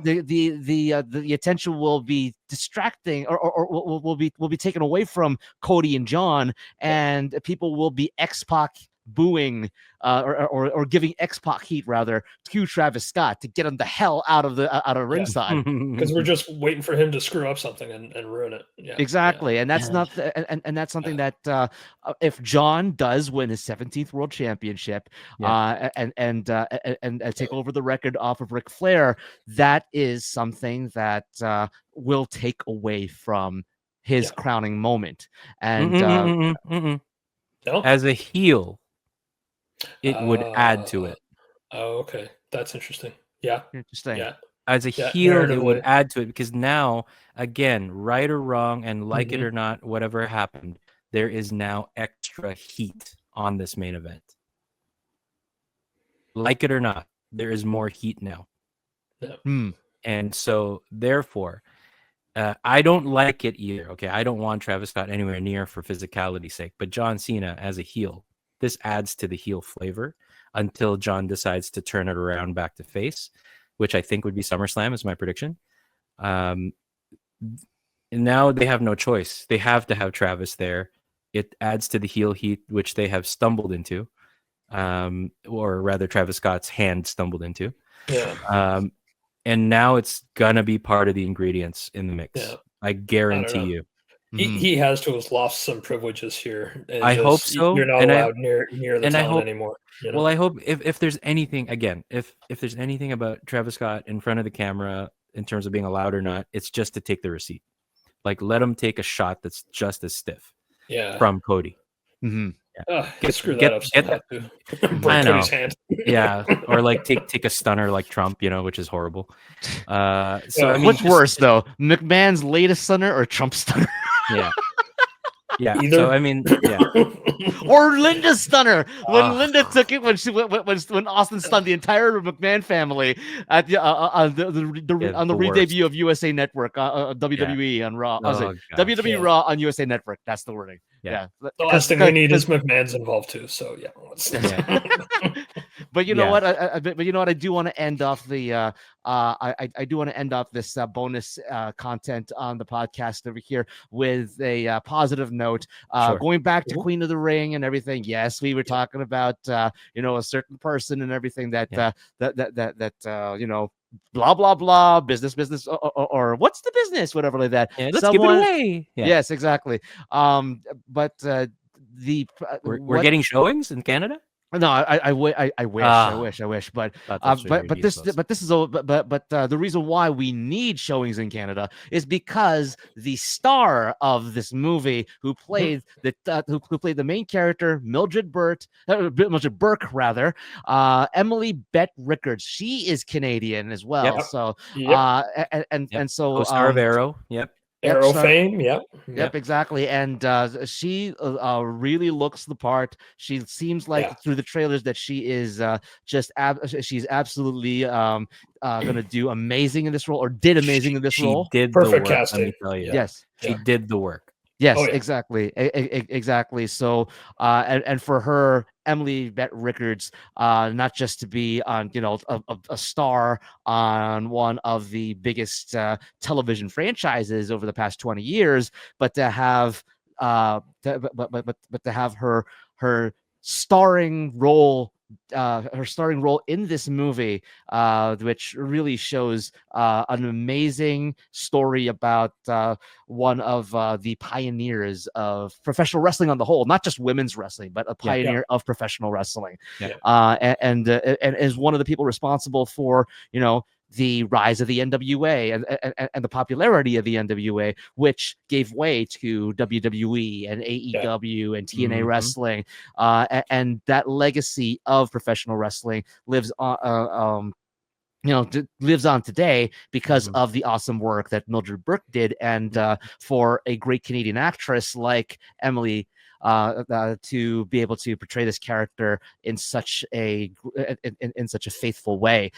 the attention will be distracting or will be taken away from Cody and John, and people will be X-Pac booing or giving X-Pac heat rather to Travis Scott to get him the hell out of ringside, because we're just waiting for him to screw up something and ruin it. Exactly. And that's not and that's something that if John does win his 17th world championship and take over the record off of Ric Flair, that is something that will take away from his crowning moment. And as a heel, it would add to it. Oh, okay. That's interesting. Yeah. Interesting. Yeah. As a heel, it would add to it, because now, again, right or wrong, and like it or not, whatever happened, there is now extra heat on this main event. Like it or not, there is more heat now. And so therefore, I don't like it either. Okay, I don't want Travis Scott anywhere near for physicality's sake. But John Cena as a heel, this adds to the heel flavor until John decides to turn it around back to face, which I think would be SummerSlam is my prediction. And now they have no choice. They have to have Travis there. It adds to the heel heat, which they have stumbled into, or rather Travis Scott's hand stumbled into. Yeah. And now it's gonna be part of the ingredients in the mix. Yeah. I guarantee you. He has to have lost some privileges here. I hope so. You're not And allowed near the talent anymore. You know? Well, I hope if there's anything, again, if there's anything about Travis Scott in front of the camera in terms of being allowed or not, it's just to take the receipt. Like, let him take a shot that's just as stiff. Yeah. From Cody. Screw that up. Break Cody's hand. Yeah, or like take a stunner like Trump, which is horrible. So I mean, what's worse though, McMahon's latest stunner or Trump's stunner? Yeah. Yeah. Either. So I mean, yeah. Or Linda's stunner when Linda took it when Austin stunned the entire McMahon family at the on the re-debut of USA Network, WWE on Raw. WWE Raw on USA Network. That's the wording. Yeah. The last thing we need is McMahon's involved too. So yeah. But you know what? I do want to end off the I do want to end off this bonus content on the podcast over here with a positive note. Going back to Queen of the Ring and everything. Yes, we were talking about a certain person and everything that blah blah blah, business or what's the business, whatever like that. Yeah, let's give it away. Yeah. Yes, exactly. But we're getting showings in Canada. No, I wish, but the reason why we need showings in Canada is because the star of this movie, who played the main character, Mildred Burke, Emily Bett Rickards, she is Canadian as well. Yep. So, and so co-star of Arrow. Yep. Arrow fame, yep, exactly. And she really looks the part. She seems like through the trailers that she is she's absolutely gonna do amazing in this role, or did amazing in this role. She did perfect the work, casting. Let me tell you. Yes, she did the work. Yes, exactly. Exactly. So, and for her, Emily Bett Rickards, not just to be on, a star on one of the biggest television franchises over the past 20 years, but to have, but to have her starring role. Her starring role in this movie, which really shows an amazing story about one of the pioneers of professional wrestling on the whole, not just women's wrestling, but a pioneer of professional wrestling, and is one of the people responsible for the rise of the NWA and the popularity of the NWA, which gave way to WWE and AEW and TNA wrestling, and that legacy of professional wrestling lives on. Lives on today because of the awesome work that Mildred Burke did, and for a great Canadian actress like Emily to be able to portray this character in such a faithful way.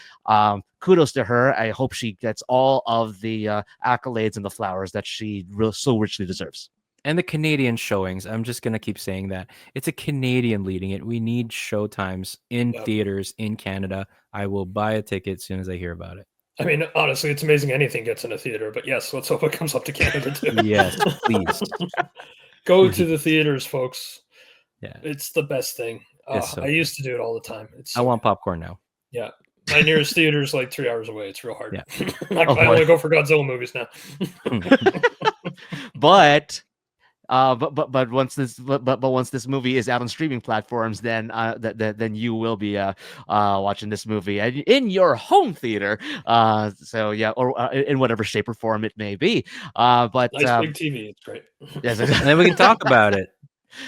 Kudos to her. I hope she gets all of the accolades and the flowers that she so richly deserves. And the Canadian showings, I'm just going to keep saying that. It's a Canadian leading it. We need show times in theaters in Canada. I will buy a ticket as soon as I hear about it. I mean, honestly, it's amazing anything gets in a theater. But yes, let's hope it comes up to Canada too. Yes, please. Go to the theaters, folks. Yeah. It's the best thing. I used to do it all the time. I want popcorn now. Yeah. My nearest theater is like 3 hours away. It's real hard. Yeah. I only go for Godzilla movies now. But once this movie is out on streaming platforms, then then you will be watching this movie in your home theater. So yeah, or in whatever shape or form it may be. But nice big TV, it's great. Yes, and then we can talk about it.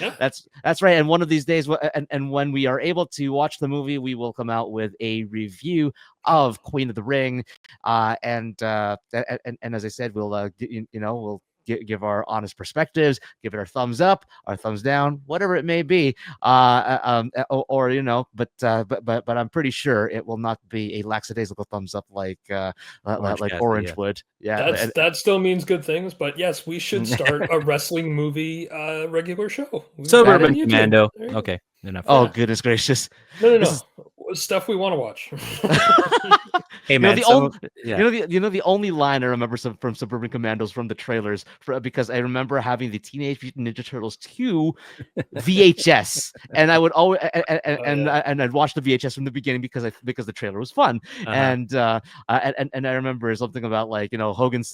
Yeah. That's right. And one of these days, and when we are able to watch the movie, we will come out with a review of Queen of the Ring. And as I said, we'll we'll give our honest perspectives, give it our thumbs up, our thumbs down, whatever it may be. Or but I'm pretty sure it will not be a lackadaisical thumbs up like Orange would. Yeah, that still means good things. But yes, we should start a wrestling movie regular show. Suburban Commando. Okay, enough. Oh goodness gracious! No. Stuff we want to watch. Hey man, the only line I remember from Suburban Commandos from the trailers, because I remember having the Teenage Mutant Ninja Turtles 2 VHS, and I would always and I'd watch the VHS from the beginning because the trailer was fun, and I remember something about like Hogan's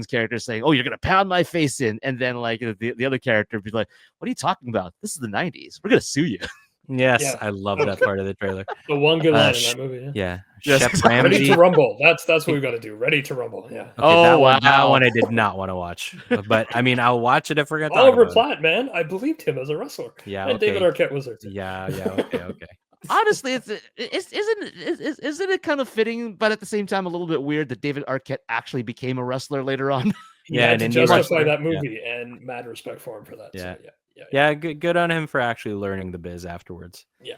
character saying, "Oh, you're gonna pound my face in," and then like the other character would be like, "What are you talking about? This is the '90s. We're gonna sue you." Yes, yeah. I love that part of the trailer. The one good line in that movie. Yeah. Yes. Ready to rumble. That's what we've got to do. Ready to rumble. Yeah. Okay, that one I did not want to watch, but I mean, I'll watch it if we're gonna talk Oliver about Platt, man, I believed him as a wrestler. Yeah, and David Arquette was there too. Yeah. Okay. Honestly, isn't it kind of fitting, but at the same time a little bit weird that David Arquette actually became a wrestler later on? And to justify that movie, and mad respect for him for that. Yeah. So, yeah. Good on him for actually learning the biz afterwards. Yeah,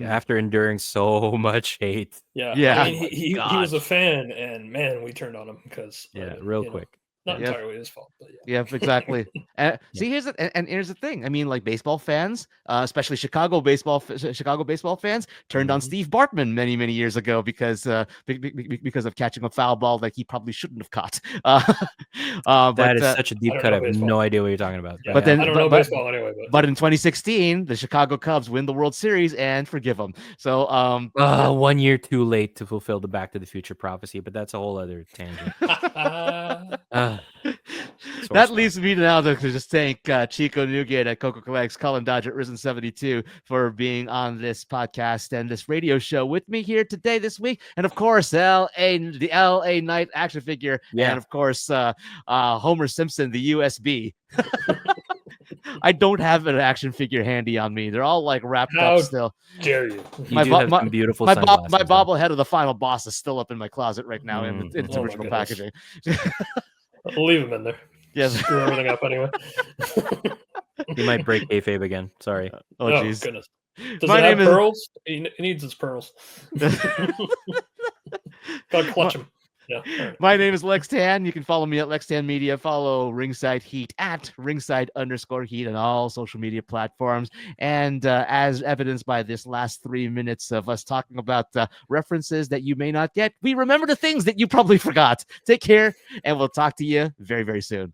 after enduring so much hate. I mean, he was a fan, and man, we turned on him because real quick. Not entirely his fault, but yeah, exactly. See, here's the thing. I mean, like baseball fans, especially Chicago baseball fans, turned on Steve Bartman many years ago because of catching a foul ball that he probably shouldn't have caught. That is such a deep cut. I have no idea what you're talking about. Yeah, but then I don't know baseball anyway. But in 2016, the Chicago Cubs win the World Series and forgive them. So 1 year too late to fulfill the Back to the Future prophecy, but that's a whole other tangent. That leaves me now to just thank Chico Newgate at Coco Collects, Colin Dodge at Risen 72 for being on this podcast and this radio show with me here today this week, and of course the LA Knight action figure, and of course Homer Simpson, the USB. I don't have an action figure handy on me. They're all like wrapped up still. Dare you? My beautiful bobblehead of the final boss is still up in my closet right now in its original packaging. I'll leave them in there. Yes. Screw everything up anyway. He might break kayfabe again. Sorry. Oh jeez. Goodness. Does it have pearls? He needs his pearls. Gotta clutch him. Yeah. Right. My name is Lex Tan. You can follow me at Lex Tan Media. Follow Ringside Heat at Ringside_Heat on all social media platforms. And as evidenced by this last 3 minutes of us talking about references that you may not get, we remember the things that you probably forgot. Take care, and we'll talk to you very, very soon.